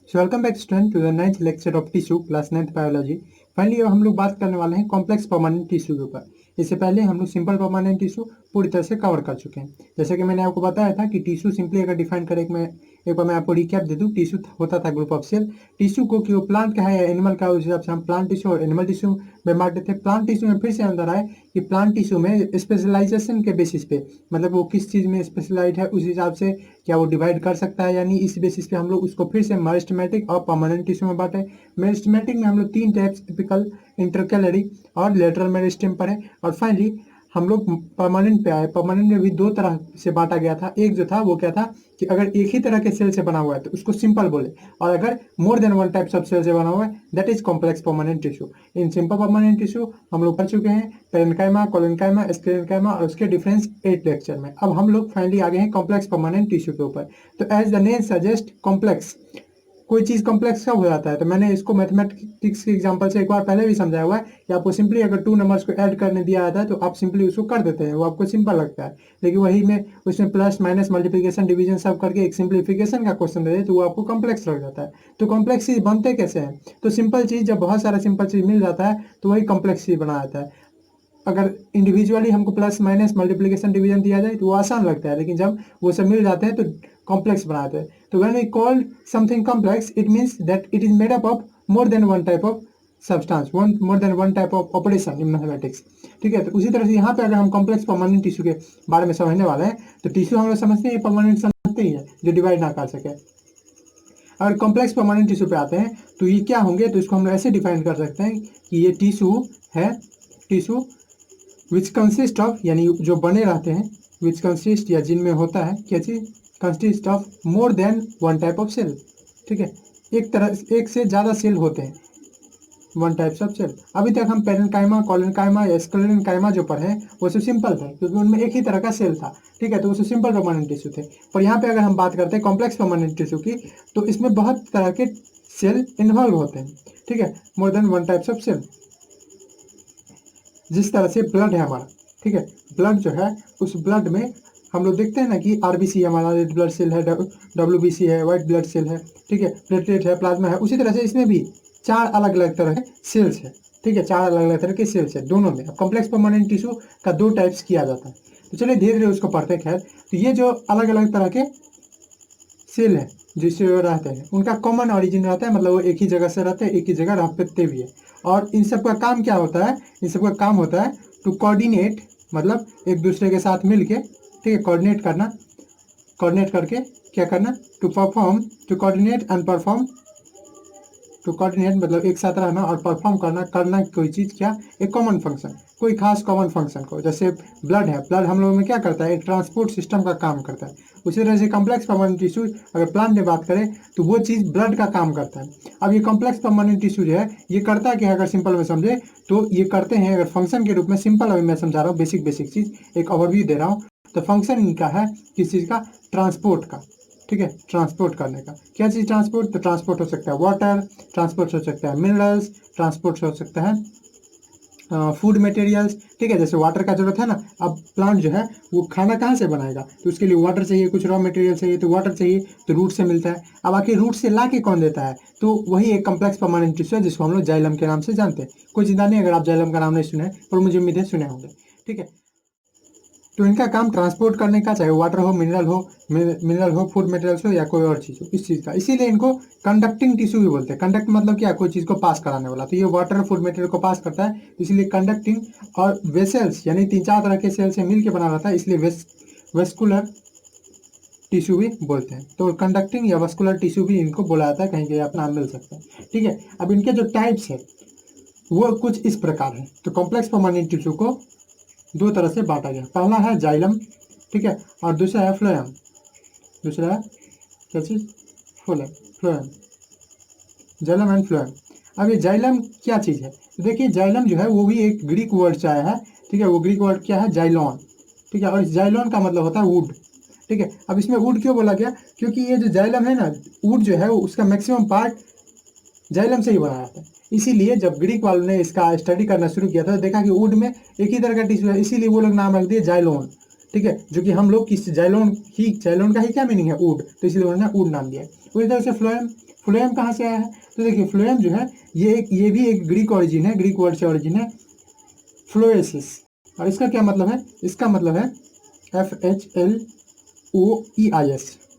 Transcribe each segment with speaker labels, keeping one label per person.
Speaker 1: So welcome back student to the 9th lecture of tissue class 9th biology. Finally अब हम लोग बात करने वाले हैं कॉम्प्लेक्स परमानेंट टिश्यू के ऊपर। इससे पहले हम लोग सिंपल परमानेंट टिश्यू पूरी तरह से कवर कर चुके हैं। जैसे कि मैंने आपको बताया था कि टिश्यू सिंपली अगर डिफाइन करें, एक बार मैं आपको रिकैप दे दूं। टिश्यू होता था ग्रुप ऑफ सेल। टिश्यू को कि वो प्लांट का है या एनिमल का, उस हिसाब से हम प्लांट टिश्यू और एनिमल टिश्यू में बांटते थे। प्लांट टिश्यू में फिर से अंदर आए कि प्लांट टिश्यू में स्पेशलाइजेशन के बेसिस पे, मतलब वो किस चीज़ में स्पेशलाइज है उस हिसाब से क्या वो डिवाइड कर सकता है, यानी इस बेसिस पे हम लोग उसको फिर से मेरिस्टेमेटिक और परमानेंट टिश्यू में बांटे। मेरिस्टेमेटिक में हम लोग तीन टाइप्स, टिपिकल, इंटरकैलरी और लेटरल मेरिस्टेम पर है। और फाइनली हम लोग परमानेंट पे आए। परमानेंट में भी दो तरह से बांटा गया था। एक जो था वो क्या था कि अगर एक ही तरह के सेल से बना हुआ है तो उसको सिंपल बोले, और अगर more than one types of cell से बना हुआ है that is complex permanent tissue. इन सिंपल परमानेंट टिश्यू हम लोग पढ़ चुके हैं, पेरेन्काइमा, कोलेन्काइमा, स्क्लेरेन्काइमा और उसके डिफरेंस 8 लेक्चर में। अब हम लोग फाइनली आ गए हैं कॉम्प्लेक्स परमानेंट टिश्यू के ऊपर। तो as the name suggest complex, कोई चीज कॉम्प्लेक्स कब हो जाता है, तो मैंने इसको मैथमेटिक्स के एग्जांपल से एक बार पहले भी समझाया हुआ है कि आपको सिंपली अगर 2 नंबर्स को ऐड करने दिया जाता है तो आप सिंपली उसको कर देते हैं, वो आपको सिंपल लगता है। लेकिन वही में उसमें प्लस माइनस मल्टीप्लिकेशन डिवीजन सब करके एक सिंप्लीफिकेशन का क्वेश्चन दे दे तो वो आपको कॉम्प्लेक्स लग जाता है। तो कॉम्प्लेक्स चीज बनते कैसे हैं, तो सिंपल चीज जब बहुत सारा सिंपल चीज मिल जाता है तो वही कॉम्प्लेक्स चीज बना जाता है। अगर इंडिविजुअली हमको प्लस माइनस मल्टीप्लिकेशन डिवीजन दिया जाए तो वो आसान लगता है, लेकिन जब वो सब मिल जाते हैं तो कॉम्प्लेक्स बनाते हैं। तो when we call something complex it means that it is made up of more than one type of substance, more than one type of operation in mathematics. ठीक है, तो उसी तरह से यहाँ पे अगर हम कॉम्प्लेक्स परमानेंट टिश्यू के बारे में समझने वाले हैं तो टिश्यू हम लोग समझते हैं परमानेंट समझते ही है जो डिवाइड ना कर सके। अगर कॉम्प्लेक्स परमानेंट टिश्यू पे आते हैं तो ये क्या होंगे, तो इसको हम लोग ऐसे डिफाइन कर सकते हैं कि ये टिश्यू है, टिश्यू विच कंसिस्ट ऑफ, यानी जो बने रहते हैं, विच कंसिस्ट या जिनमें होता है क्या चीज, consist of more than one type of cell. ठीक है, एक से ज़्यादा सेल होते हैं, वन टाइप्स ऑफ सेल। अभी तक हम पेरेन्काइमा, कोलेन्काइमा या स्क्लेरेन्काइमा जो पढ़े वो सब सिंपल थे क्योंकि उनमें एक ही तरह का सेल था। ठीक है, तो वो सब सिंपल परमानेंट टिश्यू थे। पर यहाँ पे अगर हम बात करते हैं कॉम्प्लेक्स परमानेंट टिश्यू की तो इसमें बहुत तरह के सेल इन्वॉल्व होते हैं। ठीक है, more than one types of cell. जिस तरह से ब्लड है हमारा, ठीक है, ब्लड जो है उस ब्लड में हम लोग देखते हैं ना कि आरबीसी हमारा रेड ब्लड सेल है, डब्ल्यूबीसी है, व्हाइट ब्लड सेल है, ठीक है, प्लेटलेट है, प्लाज्मा है। उसी तरह से इसमें भी 4 अलग अलग तरह के सेल्स है। ठीक है, 4 अलग अलग तरह के सेल्स है दोनों में। अब कॉम्प्लेक्स परमानेंट टिश्यू का 2 टाइप्स किया जाता है। तो चलिए धीरे धीरे उसको पढ़ते हैं। खैर, तो ये जो अलग अलग तरह के सेल है जिससे वो रहते हैं उनका कॉमन ऑरिजिन रहता है, मतलब वो एक ही जगह से रहते हैं, एक ही जगह रहते भी है। और इन सब का काम क्या होता है, इन सब का काम होता है टू कोऑर्डिनेट, मतलब एक दूसरे के साथ मिल के, ठीक है, कोऑर्डिनेट करना, कोऑर्डिनेट करके क्या करना, to perform, to coordinate and perform, to coordinate मतलब एक साथ रहना और परफॉर्म करना, करना कोई चीज़ क्या, एक कॉमन फंक्शन, कोई खास कॉमन फंक्शन को। जैसे ब्लड है, ब्लड हम लोगों में क्या करता है, एक ट्रांसपोर्ट सिस्टम का काम करता है। उसी तरह से कॉम्प्लेक्स परमानेंट टिश्यू अगर प्लांट में बात करें तो वो चीज़ ब्लड का काम करता है। अब ये कॉम्प्लेक्स परमानेंट टिश्यू जो है ये करता है कि अगर सिंपल में समझे तो ये करते हैं अगर फंक्शन के रूप में, सिंपल अभी मैं समझा रहा हूँ, बेसिक बेसिक चीज़ एक ओवरव्यू दे रहा हूँ। तो फंक्शन इनका है किस चीज़ का, ट्रांसपोर्ट का। ठीक है, ट्रांसपोर्ट करने का। क्या चीज़ ट्रांसपोर्ट, तो ट्रांसपोर्ट हो सकता है वाटर, ट्रांसपोर्ट हो सकता है मिनरल्स, ट्रांसपोर्ट हो सकता है फूड मटेरियल्स। ठीक है, जैसे वाटर का जरूरत है ना, अब प्लांट जो है वो खाना कहाँ से बनाएगा, तो उसके लिए वाटर चाहिए, कुछ रॉ मटेरियल चाहिए, तो वाटर चाहिए तो रूट से मिलता है। अब आखिर रूट से ला के कौन देता है, तो वही एक कॉम्प्लेक्स परमानेंट टिश्यू है जिसको हम लोग जाइलम के नाम से जानते हैं। कोई चिंता नहीं अगर आप जाइलम का नाम नहीं सुने, पर मुझे उम्मीद है सुने होंगे। ठीक है, तो इनका काम ट्रांसपोर्ट करने का, चाहे वाटर हो, मिनरल हो, फूड मटेरियल्स हो या कोई और चीज़ हो, इस चीज़ का। इसीलिए इनको कंडक्टिंग टिश्यू भी बोलते हैं। कंडक्ट मतलब क्या, कोई चीज़ को पास कराने वाला। तो ये वाटर फूड मटेरियल को पास करता है, इसीलिए कंडक्टिंग। और वेसल्स यानी 3-4 तरह के सेल से मिलकर बना रहता है, इसलिए वेस्कुलर टिश्यू भी बोलते हैं। तो कंडक्टिंग या वेस्कुलर टिश्यू भी इनको बोला जाता है, कहीं कहीं अपना नाम मिल सकता है। ठीक है, अब इनके जो टाइप्स है वो कुछ इस प्रकार है। तो कॉम्प्लेक्स परमानेंट टिश्यू को 2 तरह से बांटा गया। पहला है जाइलम, ठीक है, और दूसरा है फ्लोएम। दूसरा है क्या चीज़, phloem, phloem, xylem and phloem. अब ये जाइलम क्या चीज़ है, तो देखिए जाइलम जो है वो भी एक ग्रीक वर्ड से आया है। ठीक है, वो ग्रीक वर्ड क्या है, जाइलॉन। ठीक है, और इस जाइलॉन का मतलब होता है वुड। ठीक है, अब इसमें वुड क्यों बोला गया, क्योंकि ये जो जाइलम है ना, वुड जो है वो उसका मैक्सिमम पार्ट जाइलम से ही बनाया था। इसीलिए जब ग्रीक वालों ने इसका स्टडी करना शुरू किया था तो देखा कि वुड में एक ही तरह का टिश्यू है, इसीलिए वो लोग नाम रख दिए जाइलोन। ठीक है, जो कि हम लोग किस जाइलोन का ही क्या मीनिंग है, वुड, तो इसलिए उन्होंने वुड नाम दिया। उसी तरह से फ्लोएम, फ्लोएम कहाँ से आया है? तो देखिए फ्लोएम जो है ये भी एक ग्रीक ओरिजिन है, ग्रीक वर्ड से ओरिजिन है फ्लोएसिस। और इसका क्या मतलब है? इसका मतलब है FHLOEIS,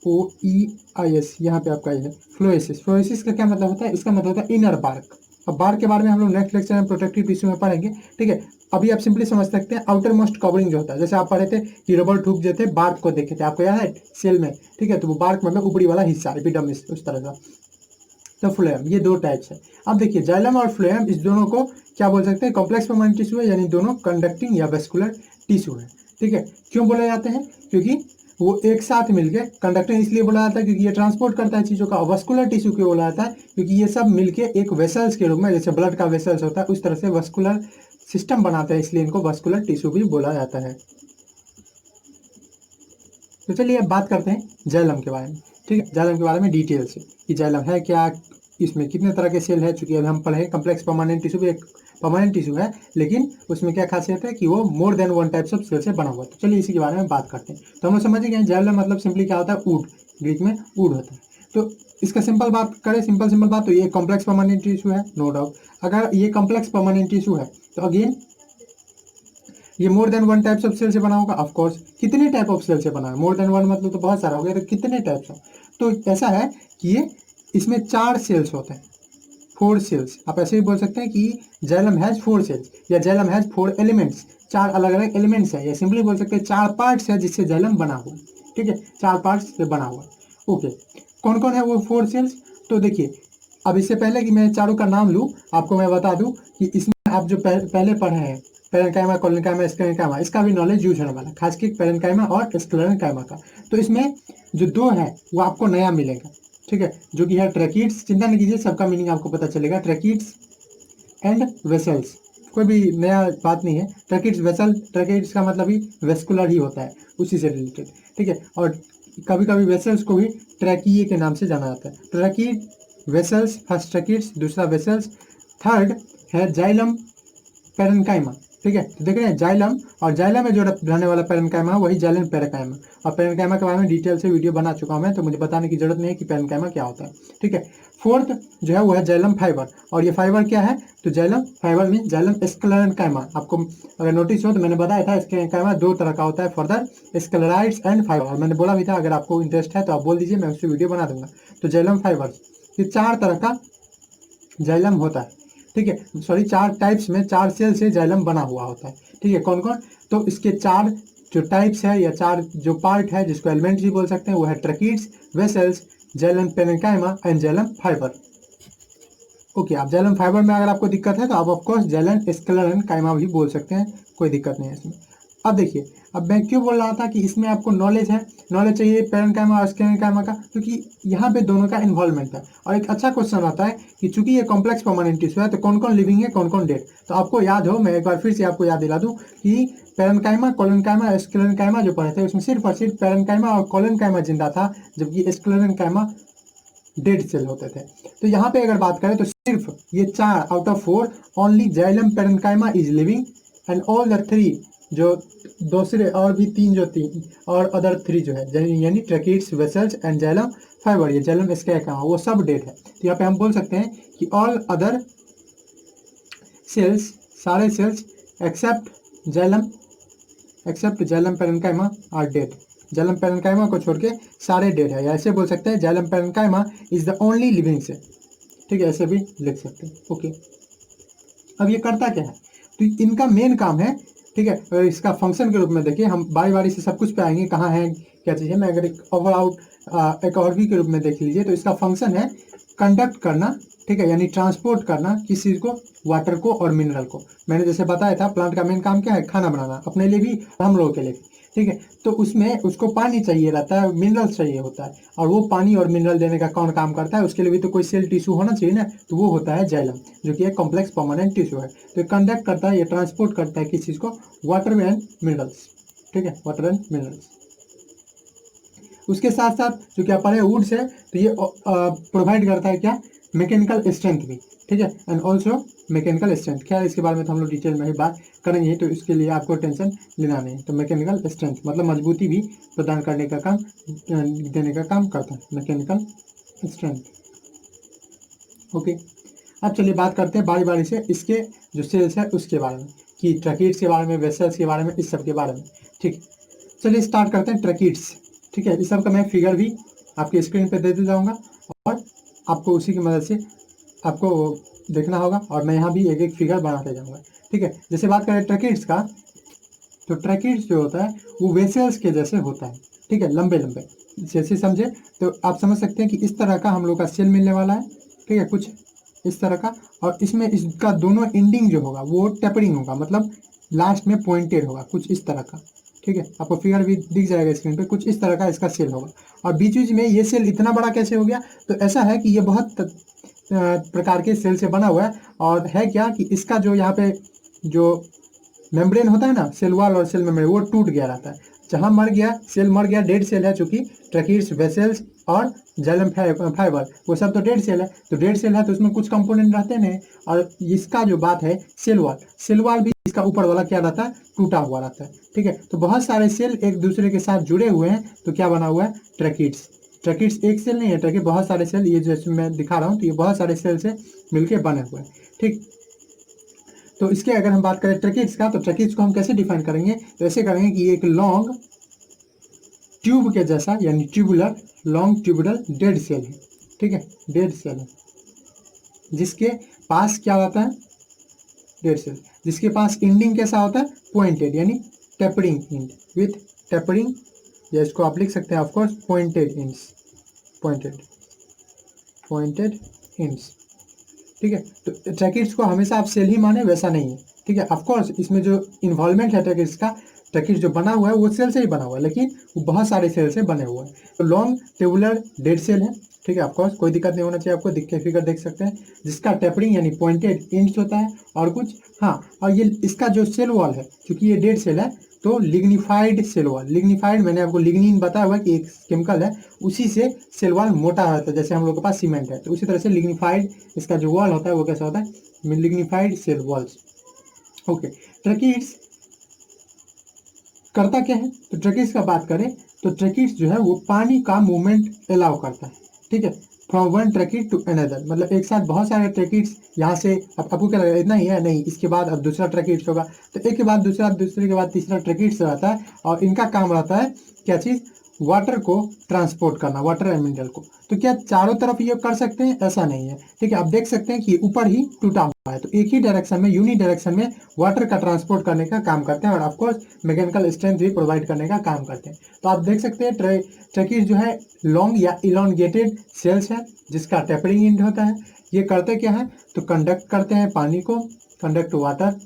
Speaker 1: OEIS यहाँ पे आपका ये है फ्लोएसिस। फ्लोएसिस का क्या मतलब होता है? इसका मतलब होता है इनर बार्क। अब बार्क के बारे में हम लोग नेक्स्ट लेक्चर में प्रोटेक्टिव टिश्यू में पढ़ेंगे, ठीक है। अभी आप सिंपली समझ सकते हैं आउटर मोस्ट कवरिंग जो होता है, जैसे आप पढ़े थे कि रबर ट्यूब जो थे बार्क को देखे थे, आपको याद है सेल में, ठीक है। तो वो बार्क मतलब ऊपरी वाला हिस्सा, एपिडर्मिस, उस तरह का। तो फ्लोएम ये दो टाइप्स है। अब देखिए जाइलम और फ्लोएम इस दोनों को क्या बोल सकते हैं? कॉम्प्लेक्स परमानेंट टिश्यू है, यानी दोनों कंडक्टिंग या वेस्कुलर टिश्यू है, ठीक है। क्यों बोले जाते हैं? क्योंकि वो एक साथ मिलके कंडक्टिंग इसलिए बोला जाता है क्योंकि ये ट्रांसपोर्ट करता है चीज़ों का। वस्कुलर टिश्यू क्यों बोला जाता है? क्योंकि ये सब मिलके एक वेसल्स के रूप में, जैसे ब्लड का वेसल्स होता है उस तरह से वस्कुलर सिस्टम बनाते हैं, इसलिए इनको वस्कुलर टिश्यू भी बोला जाता है। तो चलिए अब बात करते हैं जाइलम के बारे में, ठीक है। जाइलम के बारे में डिटेल से कि जाइलम है क्या, इसमें कितने तरह के सेल है। चूंकि अभी हम पढ़े कम्प्लेक्स परमानेंट टिश्यू भी एक परमानेंट टिश्यू है, लेकिन उसमें क्या खासियत है कि वो more than one types of cell से बना हुआ है। तो चलिए इसी के बारे में बात करते हैं। तो हम लोग समझ गए जाइलम मतलब सिंपली क्या होता है? वुड, ग्रीक में वुड होता है। तो इसका सिंपल बात करें, सिंपल बात, तो ये कॉम्प्लेक्स परमानेंट टिश्यू है, नो डाउट। अगर ये कॉम्प्लेक्स परमानेंट टिश्यू है तो अगेन ये more than one types of cell से बना होगा। ऑफ कोर्स कितने टाइप ऑफ सेल से बना है? मोर देन वन मतलब तो बहुत सारा हो गया, तो कितने टाइप्स ऑफ? तो ऐसा है कि ये इसमें 4 सेल्स होते हैं, 4 सेल्स। आप ऐसे ही बोल सकते हैं कि जाइलम हैज 4 सेल्स या जाइलम हैज 4 एलिमेंट्स। 4 अलग अलग एलिमेंट्स है, या सिंपली बोल सकते हैं 4 पार्ट्स है जिससे जाइलम बना हुआ है, ठीक है। 4 पार्ट्स से बना हुआ है, ओके। कौन कौन है वो 4 सेल्स? तो देखिए अब इससे पहले कि मैं चारों का नाम लूँ, आपको मैं बता दूं कि इसमें आप जो पहले पढ़े हैं पेरेन्काइमा, कोलेनकाइमा, स्क्लेरेनकाइमा, इसका भी नॉलेज यूज होने वाला है, खासकर पेरेन्काइमा और स्क्लेरेनकाइमा का। तो इसमें जो 2 है वो आपको नया मिलेगा, ठीक है, जो कि है ट्रैकिड्स। चिंता नहीं कीजिए, सबका मीनिंग आपको पता चलेगा। ट्रैकिड्स एंड वेसल्स, कोई भी नया बात नहीं है। ट्रैकिड्स, वेसल, ट्रैकिड्स का मतलब ही वेस्कुलर ही होता है, उसी से रिलेटेड, ठीक है। और कभी कभी वेसल्स को भी ट्रैकिए के नाम से जाना जाता है। ट्रैकिड, वेसल्स, फर्स्ट ट्रैकिड्स, दूसरा वेसल्स, थर्ड है जाइलम पेरेन्काइमा, ठीक है। तो देख रहे हैं जाइलम, और जाइलम में जो रहने वाला पेरेन्काइमा है वही जाइलम पेरेन्काइमा। और पेरेन्काइमा के बारे में डिटेल से वीडियो बना चुका हूं मैं, तो मुझे बताने की जरूरत नहीं है कि पेरेन्काइमा क्या होता है, ठीक है। फोर्थ जो है वो है जाइलम फाइबर, और ये फाइबर क्या है? तो xylem fibre mean xylem sclerenchyma. आपको अगर नोटिस हो तो मैंने बताया था स्क्लेरेनकाइमा 2 तरह का होता है, फर्दर स्क्लेराइड्स एंड फाइबर। और मैंने बोला भी था अगर आपको इंटरेस्ट है तो आप बोल दीजिए, मैं उससे वीडियो बना दूंगा। तो जाइलम फाइबर, ये 4 तरह का जाइलम होता है, ठीक है। सॉरी 4 टाइप्स में 4 सेल से जाइलम बना हुआ होता है, ठीक है। कौन कौन? तो इसके 4 जो टाइप्स है या 4 जो पार्ट है जिसको एलिमेंट्स भी बोल सकते हैं वो है tracheids, vessels, xylem parenchyma and xylem fibre, okay. आप जाइलम फाइबर में अगर आपको दिक्कत है तो आप ऑफकोर्स जाइलम स्क्लेरेनकाइमा भी बोल सकते हैं, कोई दिक्कत नहीं है इसमें। अब देखिए, अब मैं क्यों बोल रहा था कि इसमें आपको नॉलेज है, नॉलेज चाहिए पेरेन्काइमा और स्क्लेरेनकाइमा का, क्योंकि यहाँ पे दोनों का इन्वॉल्वमेंट है। और एक अच्छा क्वेश्चन आता है कि चूंकि ये कॉम्प्लेक्स परमानेंट टिश्यू है तो कौन कौन लिविंग है, कौन कौन डेड। तो आपको याद हो, मैं एक बार फिर से आपको याद दिला दूं कि पेरेन्काइमा, कोलेनकाइमा, स्क्लेरेनकाइमा जो पढ़े थे उसमें सिर्फ और सिर्फ पेरेन्काइमा और कोलेनकाइमा जिंदा था, जबकि स्क्लेरेनकाइमा डेड सेल होते थे। तो यहाँ पे अगर बात करें तो सिर्फ ये 4 out of 4 only xylem parenchyma is living, and all the 3 जो दूसरे और भी 3 जो 3 और अदर 3 जो है यानी tracheids, vessels and xylem fibre, ये जाइलम स्क्लेरेनकाइमा, वो सब डेड है। तो यहाँ पे हम बोल सकते हैं कि ऑल अदर सेल्स, सारे cells except xylem parenchyma are dead. Xylem parenchyma को छोड़ के सारे डेड है, या ऐसे बोल सकते हैं xylem parenchyma is the only living cell, ठीक है, ऐसे भी लिख सकते हैं, ओके। अब ये करता क्या है? तो इनका मेन काम है, ठीक है। और इसका फंक्शन के रूप में देखिए, हम बारी बारी से सब कुछ पे आएंगे, कहाँ है क्या चीज़ है। मैं अगर एक ओवरव्यू के रूप में देख लीजिए तो इसका फंक्शन है कंडक्ट करना, ठीक है, यानी ट्रांसपोर्ट करना किस चीज़ को, वाटर को और मिनरल को। मैंने जैसे बताया था प्लांट का मेन काम क्या है, खाना बनाना, अपने लिए भी हम लोगों के लिए भी, ठीक है। तो उसमें उसको पानी चाहिए रहता है, मिनरल्स चाहिए होता है, और वो पानी और मिनरल देने का कौन काम करता है? उसके लिए भी तो कोई सेल टिश्यू होना चाहिए ना, तो वो होता है जाइलम, जो कि एक कॉम्प्लेक्स परमानेंट टिश्यू है। तो कंडक्ट करता है, ये ट्रांसपोर्ट करता है किस चीज़ को, वाटर एंड मिनरल्स, ठीक है, वाटर एंड मिनरल्स। उसके साथ साथ जो क्या पढ़े वुड्स है, तो ये प्रोवाइड करता है क्या, मैकेनिकल स्ट्रेंथ भी, ठीक है, एंड ऑल्सो मैकेनिकल स्ट्रेंथ। क्या है इसके बारे में तो हम लोग डिटेल में ही बात करेंगे, तो इसके लिए आपको टेंशन लेना नहीं। तो मैकेनिकल स्ट्रेंथ मतलब मजबूती भी प्रदान करने का काम, देने का काम करता है मैकेनिकल स्ट्रेंथ। ओके, अब चलिए बात करते हैं बारी बारी से इसके जो सेल्स है उसके बारे में, कि ट्रैकिड्स के बारे में, वेसल्स के बारे में, इस सब के बारे में। ठीक, चलिए स्टार्ट करते हैं ट्रैकिड्स। ठीक है, इस सब का मैं फिगर भी आपकी स्क्रीन पे देते जाऊंगा और आपको उसी की मदद से आपको देखना होगा, और मैं यहाँ भी एक एक फिगर बनाते जाऊंगा। ठीक है, जैसे बात करें ट्रैकिड्स का, तो ट्रैकिड्स जो होता है वो वेसल्स के जैसे होता है। ठीक है, लंबे लंबे, जैसे समझे तो आप समझ सकते हैं कि इस तरह का हम लोग का सेल मिलने वाला है। ठीक है, कुछ इस तरह का, और इसमें इसका दोनों एंडिंग जो होगा वो टेपरिंग होगा, मतलब लास्ट में पॉइंटेड होगा, कुछ इस तरह का। ठीक है, आपको फिगर भी दिख जाएगा स्क्रीन पे, कुछ इस तरह का इसका सेल होगा। और बीच बीच में ये सेल इतना बड़ा कैसे हो गया, तो ऐसा है कि ये बहुत प्रकार के सेल से बना हुआ है। और है क्या कि इसका जो यहाँ पे जो मेम्ब्रेन होता है ना, सेल वॉल और सेल मेम्ब्रेन, वो टूट गया रहता है। जहाँ मर गया, सेल मर गया, डेड सेल है, चूंकि ट्रैकिड्स, वेसल्स और जाइलम फाइबर वो सब तो डेड सेल है। तो डेड सेल है तो उसमें कुछ कंपोनेंट रहते हैं। और इसका जो बात है सेल वॉल, सेल वॉल भी इसका ऊपर वाला क्या रहता है, टूटा हुआ रहता है। ठीक है, तो बहुत सारे सेल एक दूसरे के साथ जुड़े हुए हैं, तो क्या बना हुआ है, ट्रैकिड्स। ट्रैकिड्स एक सेल नहीं है, ट्रैकिड बहुत सारे सेल, ये जैसे मैं दिखा रहा हूँ, तो ये बहुत सारे सेल से मिलकर बने हुए हैं। ठीक, तो इसके अगर हम बात करें ट्रैकिड्स का, तो ट्रैकिड्स को हम कैसे डिफाइन करेंगे, तो ऐसे करेंगे कि एक लॉन्ग ट्यूब के जैसा, यानी tubular, long tubular dead cell है। ठीक है, डेड सेल है, जिसके पास क्या होता है, डेड सेल, जिसके पास एंडिंग कैसा होता है, पॉइंटेड, यानी टेपरिंग एंड विथ टेपरिंग, या इसको आप लिख सकते हैं of course pointed ends, pointed pointed ends. ठीक है, तो ट्रैकिड्स को हमेशा आप सेल ही माने, वैसा नहीं है। ठीक है, ऑफकोर्स इसमें जो इन्वॉल्वमेंट है ट्रैकिड्स का, ट्रैकिड्स जो बना हुआ है वो सेल से ही बना हुआ है, लेकिन वो बहुत सारे सेल से बने हुए हैं। तो लॉन्ग ट्यूबुलर डेड सेल है। ठीक है, ऑफकोर्स कोई दिक्कत नहीं होना चाहिए, आपको दिख के फिगर देख सकते हैं, जिसका टेपरिंग यानी पॉइंटेड एंड्स होता है और कुछ, हाँ, और ये इसका जो सेल वॉल है, क्योंकि ये डेड सेल है, तो लिग्निफाइड सेल वॉल, लिग्निफाइड मैंने आपको लिग्निन बताया हुआ कि एक केमिकल है, उसी से सेल वॉल मोटा रहता है, जैसे हम लोग के पास सीमेंट है, तो उसी तरह से लिग्निफाइड इसका जो वॉल होता है वो कैसा होता है, lignified cell walls. Okay, tracheids करता क्या है, तो ट्रैकिड्स का बात करें तो ट्रैकिड्स जो है वो पानी का मूवमेंट अलाउ करता है। ठीक है, from one tracheid to another, मतलब एक साथ बहुत सारे ट्रैकिड्स यहाँ से, अब आपको क्या लगेगा इतना ही है, नहीं, इसके बाद अब दूसरा ट्रैकिड्स होगा, तो एक के बाद दूसरा, दूसरे के बाद तीसरा ट्रैकिड्स रहता है, और इनका काम रहता है क्या चीज़, वाटर को ट्रांसपोर्ट करना, वाटर एंड मिनरल को। तो क्या चारों तरफ ये कर सकते हैं, ऐसा नहीं है। ठीक है, आप देख सकते हैं कि ऊपर ही टूटा हुआ है, तो एक ही डायरेक्शन में, यूनि डायरेक्शन में वाटर का ट्रांसपोर्ट करने का काम करते हैं, और ऑफकोर्स मैकेनिकल स्ट्रेंथ भी प्रोवाइड करने का काम करते हैं। तो आप देख सकते हैं ट्रैकिड्स जो है लॉन्ग या इलॉन्गेटेड सेल्स है, जिसका टेपरिंग एंड होता है। ये करते क्या है, तो कंडक्ट करते हैं पानी को, कंडक्ट वाटर।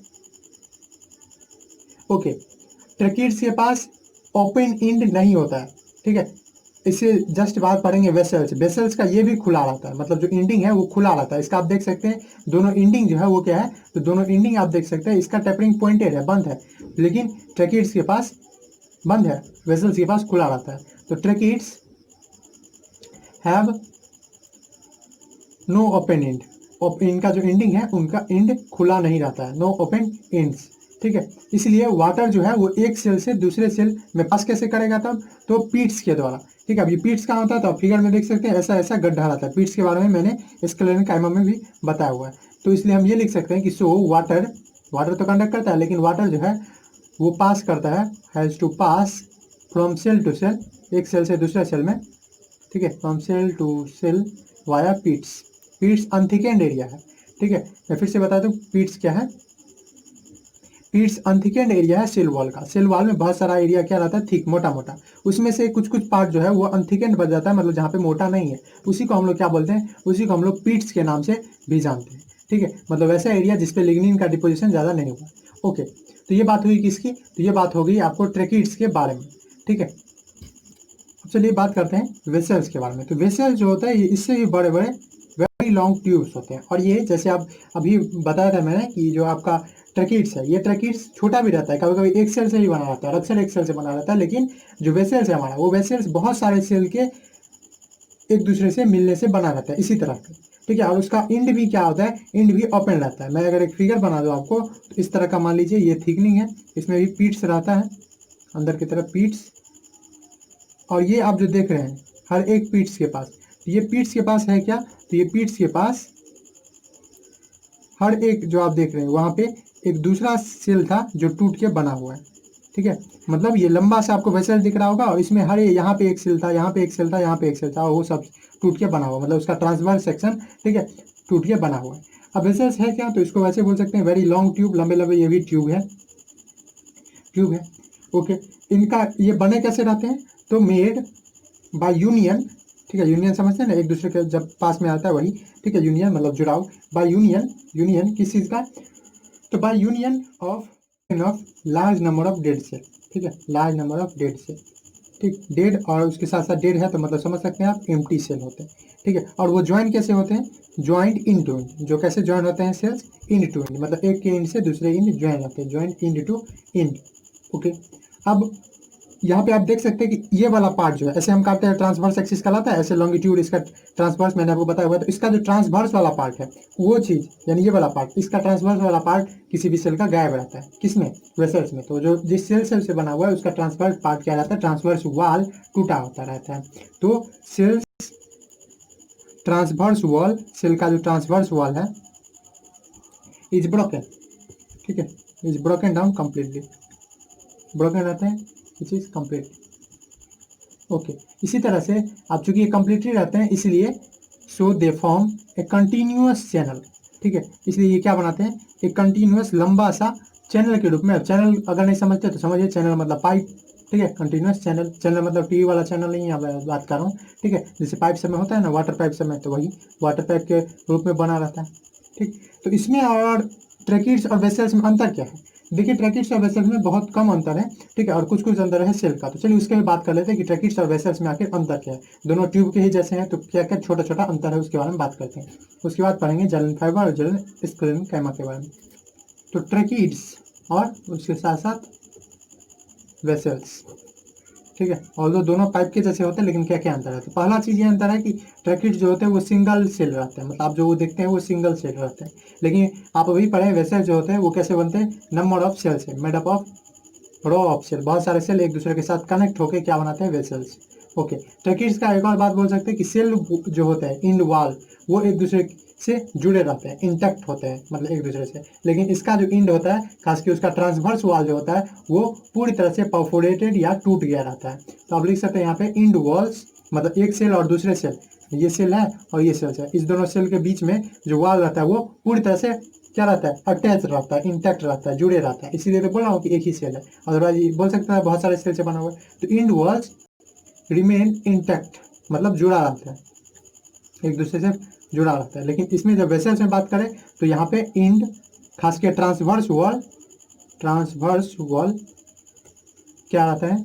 Speaker 1: ओके, ट्रैकिड्स के पास ओपन एंड नहीं होता है। ठीक है, इससे जस्ट बात करेंगे वेसल्स, वेसल्स का ये भी खुला रहता है, मतलब जो एंडिंग है वो खुला रहता है। इसका आप देख सकते हैं दोनों एंडिंग जो है वो क्या है, तो दोनों एंडिंग आप देख सकते हैं, इसका टेपरिंग पॉइंटेड है, बंद है, लेकिन ट्रैकिड्स के पास बंद है, वेसल्स के पास खुला रहता है। तो tracheids have no open end, इनका जो एंडिंग है उनका एंड खुला नहीं रहता है, नो ओपन एंड्स। ठीक है, इसलिए वाटर जो है वो एक सेल से दूसरे सेल में पास कैसे करेगा तब, तो पीट्स के द्वारा। ठीक है, अब ये पीट्स कहाँ होता है, तो आप फिगर में देख सकते हैं ऐसा ऐसा गड्ढा रहता है। पीट्स के बारे में मैंने स्क्लेरन काइमा में भी बताया हुआ है, तो इसलिए हम ये लिख सकते हैं कि सो वाटर, वाटर तो कंडक्ट करता है, लेकिन वाटर जो है वो पास करता है, has to pass from cell to cell, एक सेल से दूसरे सेल में। ठीक है, from cell to cell via pits, pits unthickened area है। ठीक है, मैं फिर से बता दूं पीट्स क्या है, पीट्स अनथिकेंड एरिया है सेल वॉल का। सेल वॉल में बहुत सारा एरिया क्या रहता है, थिक, मोटा मोटा, उसमें से कुछ कुछ पार्ट जो है वो अनथिकेंड बन जाता है, मतलब जहाँ पे मोटा नहीं है, उसी को हम लोग क्या बोलते हैं, उसी को हम लोग पीट्स के नाम से भी जानते हैं। ठीक है, मतलब ऐसा एरिया जिसपे लिग्निन का डिपोजिशन ज़्यादा नहीं हुआ। ओके, तो ये बात हुई किसकी, तो ये बात हो गई आपको ट्रैकिड्स के बारे में। ठीक है, अब चलिए बात करते हैं वेसल्स के बारे में। तो वेसल जो होता है ये इससे भी बड़े बड़े वेरी लॉन्ग ट्यूब्स होते हैं, और ये जैसे आप अभी बताया था मैंने कि जो आपका ट्रैकिड्स है, ये ट्रैकिड्स छोटा भी रहता है, कभी कभी एक सेल से ही बना रहता है, अक्सर एक सेल से बना रहता है, लेकिन जो वेसल्स है हमारा, वो वेसल्स बहुत सारे सेल के एक दूसरे से मिलने से बना रहता है, इसी तरह से। ठीक है, और उसका एंड भी क्या होता है, एंड भी ओपन रहता है। मैं अगर एक फिगर बना दूँ आपको, तो इस तरह का मान लीजिए ये थिकनिंग है, इसमें भी पीट्स रहता है, अंदर की तरफ पीट्स, और ये आप जो देख रहे हैं हर एक पीट्स के पास, तो ये पीट्स के पास है क्या, तो ये पीट्स के पास हर एक जो आप देख रहे हैं वहाँ पे एक दूसरा सेल था जो टूट के बना हुआ है, ठीक है। मतलब ये लंबा सा आपको वेसल दिख रहा होगा और इसमें हर यहाँ पे एक सेल था, यहाँ पे एक सेल था, यहाँ पे एक सेल था और वो सब टूट के बना हुआ, मतलब उसका ट्रांसवर्स सेक्शन, ठीक है, टूट के बना हुआ है। अब वेसल्स है क्या, तो इसको वैसे बोल सकते हैं वेरी लॉन्ग ट्यूब, लंबे लंबे ये भी ट्यूब है, ट्यूब है। ओके, इनका ये बने कैसे रहते हैं, तो मेड बाय यूनियन, ठीक है, यूनियन समझते हैं ना, एक दूसरे के जब पास में आता है वही, ठीक है, यूनियन मतलब जुड़ाव, बाय यूनियन, यूनियन किस चीज़ का, तो by union of large number of dead cell, ठीक है, large number of dead cell, ठीक, डेड और उसके साथ साथ डेड है तो मतलब समझ सकते हैं आप एम्प्टी सेल होते हैं, ठीक है। और वो ज्वाइन कैसे होते हैं, ज्वाइंट इन टू इंड, जो कैसे ज्वाइन होते हैं सेल्स, इंड टू इंड, मतलब एक के इंड से दूसरे इंड ज्वाइन होते हैं, joint end to end. Okay, अब यहाँ पे आप देख सकते हैं कि ये वाला पार्ट जो है ऐसे हम काटते हैं ट्रांसवर्स एक्सिस कहलाता है, ऐसे लॉन्गिट्यूड इसका ट्रांसवर्स मैंने आपको बताया हुआ है, तो इसका जो ट्रांसवर्स वाला पार्ट है वो चीज़ यानी ये वाला पार्ट, इसका ट्रांसवर्स वाला पार्ट किसी भी सेल का गायब रहता है, किसमें, वेसल्स में। तो जो जिस सेल से बना हुआ है उसका ट्रांसवर्स पार्ट क्या रहता है, ट्रांसवर्स वाल टूटा होता रहता है। तो सेल्स ट्रांसवर्स वॉल, सेल का जो ट्रांसवर्स वॉल है इज ब्रोकन, ठीक है, is broken down completely, broken रहते हैं विच इज कंप्लीट। ओके, इसी तरह से आप चूंकि ये कंप्लीटली रहते हैं इसलिए so they form a continuous channel, ठीक है, इसलिए ये क्या बनाते हैं, एक कंटिन्यूअस लंबा सा चैनल के रूप में। अब चैनल अगर नहीं समझते तो समझिए, चैनल मतलब पाइप, ठीक है, कंटिन्यूअस चैनल, चैनल मतलब टीवी वाला चैनल नहीं है, बात कर रहा हूँ, ठीक है, जैसे पाइप सब में होता है ना, वाटर पाइप सब में, तो वही वाटर पाइप के रूप में बना रहता है, ठीक। तो इसमें और ट्रैकिड्स और वेसल्स में अंतर क्या है, देखिए ट्रैकिड्स और वेसल्स में बहुत कम अंतर है, ठीक है, और कुछ कुछ अंतर है सेल का। तो चलिए उसके भी बात कर लेते हैं कि ट्रैकिड्स और वेसल्स में आखिर अंतर क्या है, दोनों ट्यूब के ही जैसे हैं तो क्या क्या छोटा छोटा अंतर है उसके बारे में बात करते हैं। उसके बाद पढ़ेंगे जेलन फाइबर और जेलन स्क्लेरेन्काइमा के बारे में। तो ट्रैकिड्स और उसके साथ साथ वेसल्स, ठीक है, और दोनों पाइप के जैसे होते हैं लेकिन क्या क्या अंतर है, तो पहला चीज़ ये अंतर है कि ट्रैकिड्स जो होते हैं वो सिंगल सेल रहते हैं, मतलब आप जो वो देखते हैं वो सिंगल सेल रहते हैं, लेकिन आप अभी पढ़े वेसल जो होते हैं वो कैसे बनते हैं, नंबर ऑफ सेल्स है, made up of row of cell, बहुत सारे सेल एक दूसरे के साथ कनेक्ट होकर क्या बनाते हैं, वेसल्स। ओके, ट्रैकिड्स का एक और बात बोल सकते हैं कि सेल जो होते हैं इंड वॉल वो एक दूसरे से जुड़े रहते हैं, इंटैक्ट होते हैं मतलब एक दूसरे से, लेकिन इसका जो इंड होता है खासकर उसका ट्रांसवर्स वॉल जो होता है वो पूरी तरह से परफोरेटेड या टूट गया रहता है। तो आप लिख सकते हैं यहाँ पे इंड वॉल्स, मतलब एक सेल और दूसरे सेल, ये सेल है और ये सेल है, इस दोनों सेल के बीच में जो वॉल रहता है वो पूरी तरह से क्या रहता है, अटैच रहता है, इंटैक्ट रहता है, जुड़े रहता है, इसीलिए तो बोल रहा हूँ कि एक ही सेल है, अदरवाइज बोल सकता है बहुत सारे सेल से बना हुआ है। तो इंड वॉल्स रिमेन इंटैक्ट, मतलब जुड़ा रहता है, एक दूसरे से जुड़ा रहता है। लेकिन इसमें जब वेसल्स में बात करें तो यहाँ पे इंड खास के ट्रांसवर्स वॉल, ट्रांसवर्स वॉल क्या रहता है,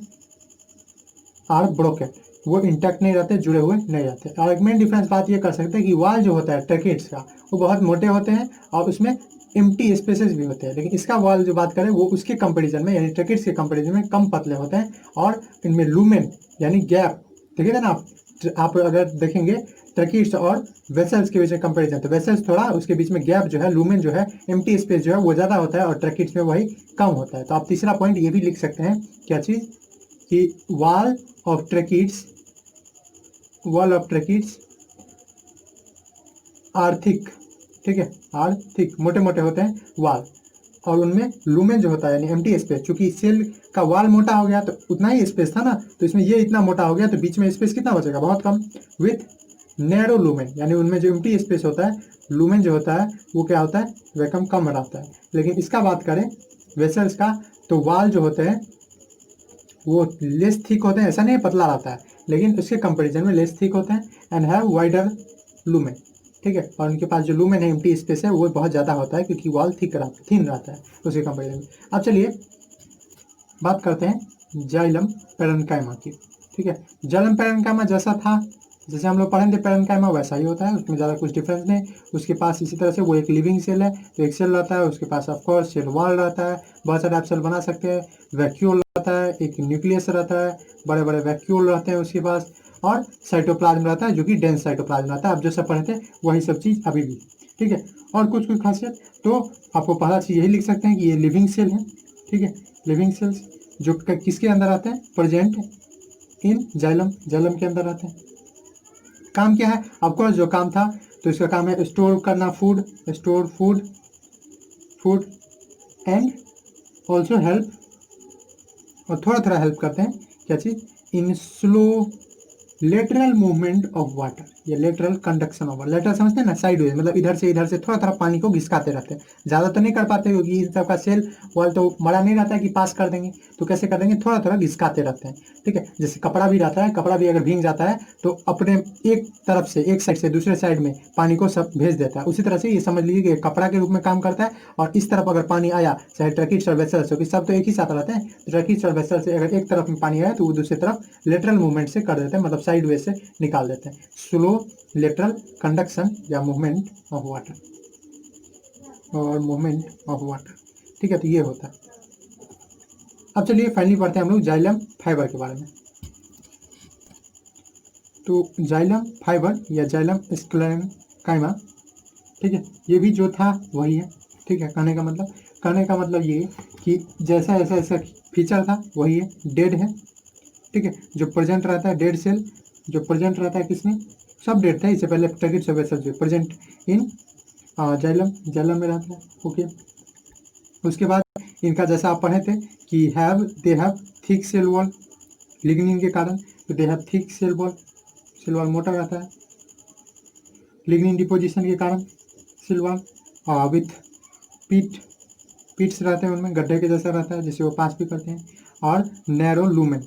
Speaker 1: आर ब्रोकन, वो इंटैक्ट नहीं रहते, जुड़े हुए नहीं रहते। और एक मेन डिफरेंस बात ये कर सकते हैं कि वॉल जो होता है ट्रैकिड्स का वो बहुत मोटे होते हैं और उसमें एम्प्टी स्पेसेस भी होते हैं, लेकिन इसका वॉल जो बात करें वो उसके कंपैरिजन में यानी ट्रैकिड्स के कंपैरिजन में कम पतले होते हैं और इनमें लूमेन यानी गैप देखिए ना आप अगर देखेंगे ट्रैकिड्स और वेसल्स के बीच में कंपैरिजन, तो वेसल्स थोड़ा उसके बीच में गैप जो है, लूमेन जो है, एम्प्टी स्पेस जो है वो ज़्यादा होता है और ट्रैकिड्स में वही कम होता है। तो आप तीसरा पॉइंट ये भी लिख सकते हैं, क्या चीज़, कि wall of tracheids, wall of tracheids are thick, ठीक है, आर थिक, मोटे मोटे होते हैं वाल, और उनमें लूमेन जो होता है यानी एम्प्टी स्पेस, चूंकि सेल का वाल मोटा हो गया तो उतना ही स्पेस था ना, तो इसमें ये इतना मोटा हो गया तो बीच में स्पेस कितना बचेगा, बहुत कम, विथ नैरो लूमेन, यानी उनमें जो एम्प्टी स्पेस होता है, लूमेन जो होता है वो क्या होता है, वैक्यूम कम रहता है। लेकिन इसका बात करें वेसल्स का, तो वाल जो होते हैं वो लेस थिक होते हैं, ऐसा नहीं पतला रहता है, लेकिन उसके कंपैरिजन में लेस थिक होते हैं एंड हैव वाइडर लूमेन, ठीक है, और उनके पास जो लूमेन है एम्प्टी स्पेस है वो बहुत ज़्यादा होता है क्योंकि वॉल थिन रहता है उसके कंपैरिजन में। अब चलिए बात करते हैं जाइलम पेरेन्काइमा की, ठीक है, जाइलम पेरेन्काइमा जैसा था, जैसे हम लोग पढ़े थे पेरेन्काइमा वैसा ही होता है, उसमें ज़्यादा कुछ डिफरेंस नहीं। उसके पास इसी तरह से वो एक लिविंग सेल है, तो एक सेल रहता है, उसके पास ऑफकोर्स सेल वॉल रहता है, बहुत सारे आप सेल बना सकते हैं, वैक्यूल रहता है, एक न्यूक्लियस रहता है, बड़े बड़े वैक्यूल रहते हैं उसके पास, और साइटोप्लाज्म रहता है जो कि डेंस साइटोप्लाज्म रहता है। आप जो सब पढ़े थे वही सब चीज़ अभी भी, ठीक है। और कुछ कुछ खासियत तो आपको पहला चीज़ यही लिख सकते हैं कि ये लिविंग सेल है, ठीक है, लिविंग सेल्स जो किसके अंदर आते हैं, प्रेजेंट इन जाइलम, जाइलम के अंदर आते हैं। काम क्या है, ऑफकोर्स जो काम था तो इसका काम है स्टोर करना food, store food, food and also help, और थोड़ा थोड़ा हेल्प करते हैं क्या चीज़, in slow lateral movement of water, ये lateral conduction of water. Lateral समझते हैं ना, साइडवेज, मतलब इधर से थोड़ा थोड़ा पानी को घिसकाते रहते हैं। ज़्यादा तो नहीं कर पाते क्योंकि इन सबका सेल वॉल तो बड़ा नहीं रहता है कि पास कर देंगे, तो कैसे कर देंगे, थोड़ा थोड़ा घिसकाते रहते हैं। ठीक है, जैसे कपड़ा भी रहता है, कपड़ा भी अगर भीग जाता है तो अपने एक तरफ से, एक साइड से दूसरे साइड में पानी को सब भेज देता है। उसी तरह से ये समझ लीजिए कि कपड़ा के रूप में काम करता है, और इस तरफ अगर पानी आया, चाहे ट्रैकिट्स और वेसल्स, क्योंकि सब तो एक ही साथ रहते हैं, तो ट्रैकिट्स और वेसल से अगर एक तरफ में पानी आया तो वो दूसरी तरफ लेटरल मूवमेंट से कर देते हैं, मतलब साइड वे से निकाल देते हैं। स्लो लेटरल कंडक्शन या मूवमेंट ऑफ वाटर, और मूवमेंट ऑफ वाटर। ठीक है, तो ये होता है। अब चलिए फाइनली पढ़ते हैं हम लोग जाइलम फाइबर के बारे में। तो जाइलम फाइबर या जाइलम स्क्लेरेंकाइमा, ठीक है, ये भी जो था वही है। ठीक है, कहने का मतलब ये कि जैसा ऐसा ऐसा फीचर था वही है, डेड है। ठीक है, जो प्रेजेंट रहता है डेड सेल, जो प्रेजेंट रहता है किसमें, सब डेड था इससे पहले, टर्किट सब जो प्रेजेंट इन जाइलम में रहता है। ओके, उसके बाद इनका जैसा आप पढ़े थे कि they have thick cell wall, lignin के कारण, तो they have thick cell wall मोटा रहता है, लिग्निन डिपोजिशन के कारण सेल वॉल, विथ पीट्स रहते हैं उनमें, गड्ढे के जैसा रहता है जिसे वो पास भी करते हैं, और नैरो लूमेन।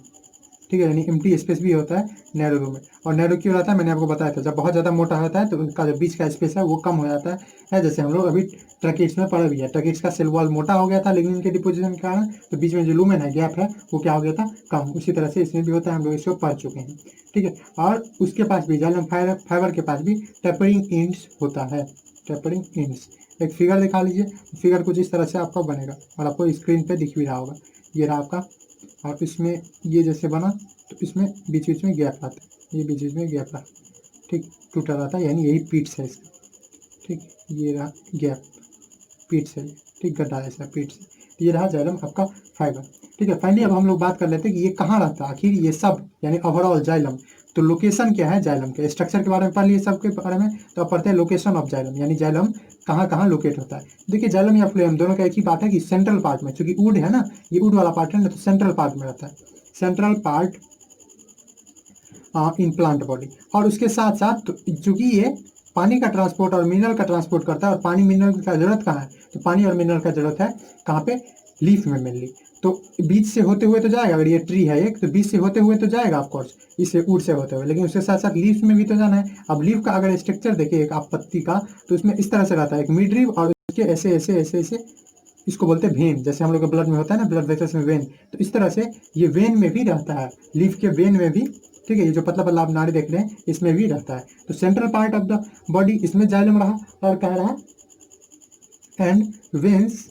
Speaker 1: ठीक है, यानी एम्प्टी स्पेस भी होता है नैरो लूमेन। और नैरो क्यों रहता है, मैंने आपको बताया था, जब बहुत ज़्यादा मोटा होता है तो उसका जो बीच का स्पेस है वो कम हो जाता है। जैसे हम लोग अभी ट्रैकिट्स में पढ़े भी है, ट्रैकिट्स का सेल वॉल मोटा हो गया था लिग्निन के डिपोजिशन के कारण, तो बीच में जो लूमेन है, गैप है, वो क्या हो गया था, कम। उसी तरह से इसमें भी होता है, हम लोग इसको पढ़ चुके हैं। ठीक है, और उसके पास भी जाइलम फाइबर के पास भी टेपरिंग एंड्स होता है, टेपरिंग एंड्स। एक फिगर दिखा लीजिए, फिगर कुछ इस तरह से आपका बनेगा और आपको स्क्रीन पे दिख भी रहा होगा, ये रहा आपका, और इसमें ये जैसे बना तो इसमें बीच बीच में गैप आता है, ये बीच बीच में गैप रहा, ठीक, टूटा रहता है, यानी यही पीट्स है इसका। ठीक, ये रहा गैप, पीट्स है, ठीक, गड्ढा ऐसा पीट्स है। तो ये रहा जाइलम आपका फाइबर। ठीक है, फाइनली अब हम लोग बात कर लेते हैं कि ये कहाँ रहता है आखिर, ये सब यानी ओवरऑल जाइलम। तो लोकेशन क्या है जाइलम के, स्ट्रक्चर के बारे में पढ़ लिए सब के बारे में, तो अब पढ़ते हैं लोकेशन ऑफ जाइलम, यानी जाइलम कहाँ कहाँ लोकेट होता है। देखिए, जाइलम या फ्लोएम दोनों का एक ही बात है कि सेंट्रल पार्ट में, चूंकि वुड है ना, ये वुड वाला पार्ट है ना, तो सेंट्रल पार्ट में रहता है, central part in plant body. और उसके साथ साथ चूंकि ये पानी का ट्रांसपोर्ट और मिनरल का ट्रांसपोर्ट करता है, और पानी मिनरल का जरूरत कहाँ है, तो पानी और मिनरल का जरूरत है कहाँ पे, लीफ में मेनली। तो बीच से होते हुए तो जाएगा, अगर ये ट्री है एक, तो बीच से होते हुए तो जाएगा ऑफकोर्स, इससे वुड से होते हुए, लेकिन उसके साथ साथ लीफ में भी तो जाना है। अब लीफ का अगर स्ट्रक्चर देखिए एक आप पत्ती का, तो इसमें इस तरह से रहता है, एक मिड लीफ, और उसके ऐसे ऐसे ऐसे ऐसे, इसको बोलते हैं वेन, जैसे हम लोग के ब्लड में होता है ना, ब्लड वेसल्स में वेन, तो इस तरह से ये वेन में भी रहता है, लीफ के वेन में भी। ठीक है, ये जो पतला पतला आप नाड़ी देख रहे हैं इसमें भी रहता है। तो central part of the body इसमें जाइलम रहा, और कह रहा है एंड वेन्स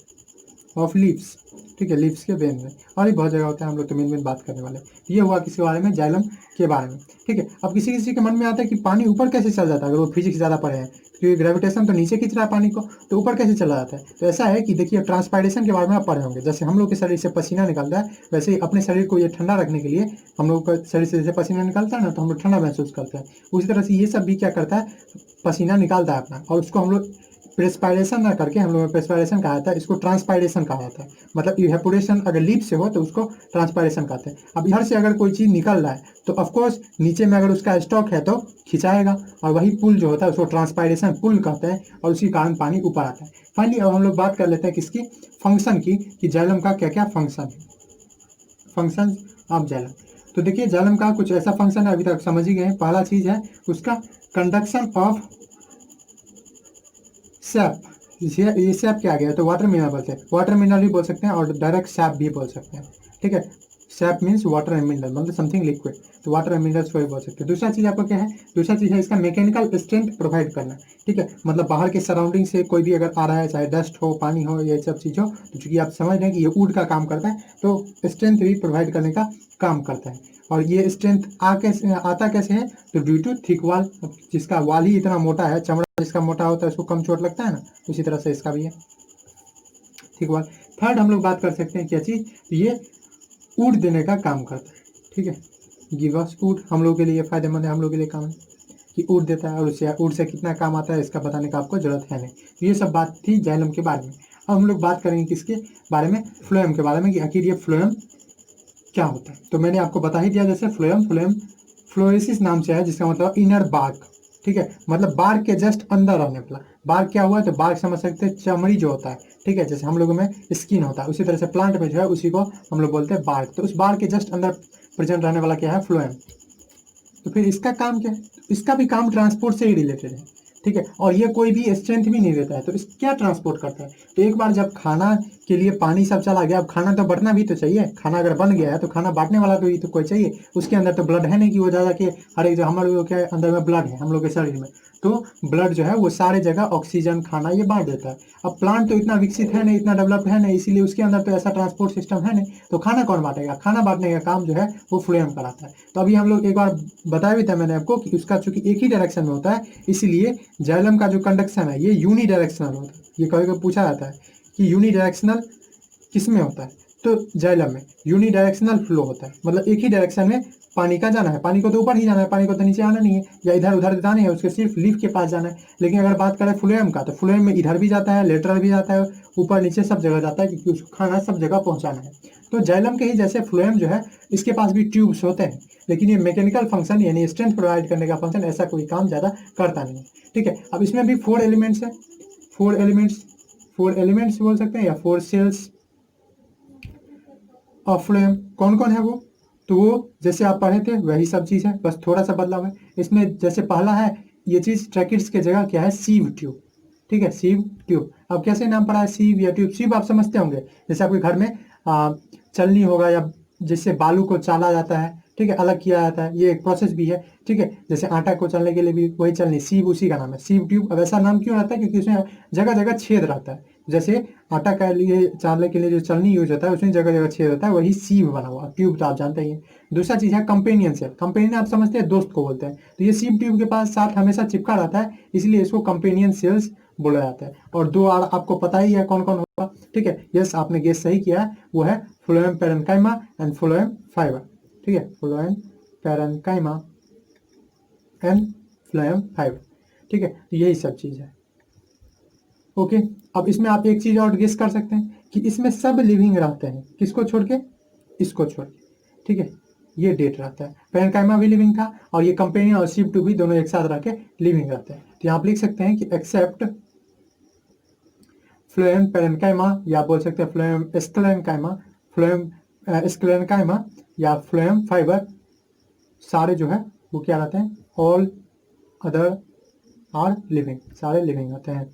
Speaker 1: ऑफ लीव्स। ठीक है, लीव्स के वेन में, और भी बहुत जगह होता है, हम लोग तो मेन बात करने वाले। ये हुआ किसके बारे में, जाइलम के बारे में। ठीक है, अब किसी किसी के मन में आता है कि पानी ऊपर कैसे चल जाता है, अगर वो फिजिक्स ज़्यादा पढ़े हैं, क्योंकि ग्रेविटेशन तो नीचे खींच रहा है पानी को, तो ऊपर कैसे चला जाता है। तो ऐसा है कि देखिए, ट्रांसपायरेशन के बारे में आप पढ़े होंगे, जैसे हम लोग के शरीर से पसीना निकलता है, वैसे ही अपने शरीर को ये ठंडा रखने के लिए हम लोग का शरीर से जैसे पसीना निकलता है ना, तो हम लोग ठंडा महसूस करते हैं। उसी तरह से ये सब भी क्या करता है, पसीना निकालता है अपना, और उसको हम लोग प्रेस्पायरेशन ना करके, हम लोग प्रेस्पायरेशन कहा जाता है, इसको ट्रांसपायरेशन कहा जाता है। मतलब इवेपोरेशन अगर लीप से हो तो उसको ट्रांसपायरेशन कहते हैं। अब इधर से अगर कोई चीज़ निकल रहा है तो ऑफकोर्स नीचे में अगर उसका स्टॉक है तो खिंचाएगा, और वही पुल जो होता है उसको ट्रांसपायरेशन पुल कहते हैं, और उसी कारण पानी ऊपर आता है। फाइनली अब हम लोग बात कर लेते हैं किसकी, फंक्शन की, कि जाइलम का क्या क्या फंक्शन है, फंक्शन ऑफ जाइलम। तो देखिए, जाइलम का कुछ ऐसा फंक्शन है, अभी तक समझ ही गए। पहला चीज़ है उसका कंडक्शन ऑफ सैप। ये सैप क्या आ गया, तो वाटर मिनरल बोलते हैं, वाटर मिनरल भी बोल सकते हैं, और डायरेक्ट सैप भी बोल सकते हैं। ठीक है, SAP means water and mineral, मतलब समथिंग लिक्विड, तो वाटर एंड मिनरल्स को भी बोल सकते हैं। दूसरा चीज़ आपको क्या है, दूसरा चीज़ है इसका मैकेनिकल स्ट्रेंथ प्रोवाइड करना। ठीक है, मतलब बाहर के सराउंडिंग से कोई भी अगर आ रहा है, चाहे डस्ट हो, पानी हो, ये सब चीज़ हो, तो चूंकि आप समझ रहे हैं कि ये वुड का काम करता है, तो स्ट्रेंथ भी प्रोवाइड करने का काम करता है। और ये स्ट्रेंथ आता कैसे है, तो ड्यू टू थिक वॉल, जिसका वाल ही इतना मोटा है, चमड़ा जिसका मोटा होता है उसको कम चोट लगता है ना, उसी तरह से इसका भी है, ठीक है। थर्ड हम लोग बात कर सकते हैं क्या चीज़, ये वुड देने का काम करता है। ठीक है, गिव अस वुड, हम लोग के लिए फायदेमंद है, हम लोग के लिए काम है कि वुड देता है, और उससे वुड से कितना काम आता है इसका बताने का आपको जरूरत है नहीं। तो ये सब बात थी जाइलम के बारे में। अब हम लोग बात करेंगे किसके बारे में, फ्लोएम के बारे में, कि आखिर ये फ्लोएम क्या होता है। तो मैंने आपको बता ही दिया, जैसे फ्लोएम फ्लोरेसिस नाम से है, जिसका मतलब इनर बार्क, ठीक है, मतलब बार्क के जस्ट अंदर रहने वाला। बार्क क्या हुआ, तो बार्क समझ सकते हैं चमड़ी जो होता है, ठीक है, जैसे हम लोगों में स्किन होता है, उसी तरह से प्लांट में जो है उसी को हम लोग बोलते हैं बार्क। तो उस बार्क के जस्ट अंदर प्रेजेंट रहने वाला क्या है, फ्लोएम। तो फिर इसका काम क्या है, इसका भी काम ट्रांसपोर्ट से ही रिलेटेड है, ठीक है, और ये कोई भी स्ट्रेंथ भी नहीं देता है। तो इस क्या ट्रांसपोर्ट करता है, तो एक बार जब खाना के लिए पानी सब चला गया, अब खाना तो बढ़ना भी तो चाहिए, खाना अगर बन गया है तो खाना बांटने वाला तो ही तो कोई चाहिए, उसके अंदर तो ब्लड है नहीं कि वो ज़्यादा कि हर एक जो हम लोग के अंदर में ब्लड है, हम लोग के शरीर में, तो ब्लड जो है वो सारे जगह ऑक्सीजन खाना ये बांट देता है। अब प्लांट तो इतना विकसित है नहीं, इतना डेवलप्ड है नहीं, इसीलिए उसके अंदर तो ऐसा ट्रांसपोर्ट सिस्टम है नहीं, तो खाना कौन बांटेगा, खाना बांटने का काम जो है वो फ्लोएम कराता है। तो अभी हम लोग एक बार बताया भी था मैंने आपको कि उसका चूंकि एक ही डायरेक्शन में होता है, इसीलिए जाइलम का जो कंडक्शन है ये यूनी डायरेक्शनल होता है। ये कभी कभी पूछा जाता है कि यूनी डायरेक्शनल किस में होता है, तो जाइलम में यूनी डायरेक्शनल फ्लो होता है, मतलब एक ही डायरेक्शन में पानी का जाना है, पानी को तो ऊपर ही जाना है, पानी को तो नीचे आना नहीं है या इधर उधर जाना है, उसके सिर्फ लीफ के पास जाना है। लेकिन अगर बात करें फ्लोएम का, तो फ्लोएम में इधर भी जाता है, लेटरल भी जाता है, ऊपर नीचे सब जगह जाता है, क्योंकि उसको खाना सब जगह पहुंचाना है। तो जाइलम के ही जैसे फ्लोएम जो है, इसके पास भी ट्यूब्स होते हैं, लेकिन ये मैकेनिकल फंक्शन यानी स्ट्रेंथ प्रोवाइड करने का फंक्शन ऐसा कोई काम ज़्यादा करता नहीं है, ठीक है। अब इसमें भी 4 एलिमेंट्स है, 4 एलिमेंट्स बोल सकते हैं या 4 सेल्स ऑफ फ्लोएम। कौन कौन है वो, तो वो जैसे आप पढ़े थे वही सब चीज़ है, बस थोड़ा सा बदलाव है इसमें। जैसे पहला है ये चीज़, ट्रैकिड्स के जगह क्या है, सीव ट्यूब, ठीक है, सीव ट्यूब। अब कैसे नाम पड़ा है सीव या ट्यूब, सीव आप समझते होंगे, जैसे आपके घर में चलनी होगा या जिससे बालू को चाला जाता है, ठीक है, अलग किया जाता है, ये एक प्रोसेस भी है, ठीक है। जैसे आटा को चलने के लिए भी वही चलनी, सीव उसी का नाम है, सीव ट्यूब। अब ऐसा नाम क्यों रहता है, क्योंकि उसमें जगह जगह छेद रहता है, जैसे आटा के लिए चालने के लिए जो चलनी यूज होता है उसमें जगह जगह छेद होता है, वही सीव बना हुआ। ट्यूब तो आप जानते ही हैं। दूसरा चीज़ है कंपेनियन सेल, कंपेनियन आप समझते हैं दोस्त को बोलते हैं, तो ये सीव ट्यूब के पास साथ हमेशा चिपका रहता है, इसलिए इसको कंपेनियन सेल्स बोला जाता है। और दो और आपको पता ही है कौन कौन होगा, ठीक है, यस आपने गेस सही किया है, वो है phloem parenchyma and phloem fibre, ठीक है, phloem parenchyma and phloem fibre, ठीक है, तो यही सब चीज़ है। ओके, अब इसमें आप एक चीज़ और गेस कर सकते हैं कि इसमें सब लिविंग रहते हैं, किसको छोड़ के, इसको छोड़ के, ठीक है, ये डेट रहता है। पैरेन्काइमा भी लिविंग था और ये कंपेनियन और सीव टू भी दोनों एक साथ रह के लिविंग रहते हैं। तो यहाँ आप लिख सकते हैं कि एक्सेप्ट फ्लोएम पैरेन्काइमा, या बोल सकते हैं फ्लोएम स्क्लेरेन्काइमा, फ्लोएम स्क्लेरेन्काइमा या फ्लोएम फाइबर, सारे जो है वो क्या रहते हैं, ऑल अदर आर लिविंग, सारे लिविंग होते हैं,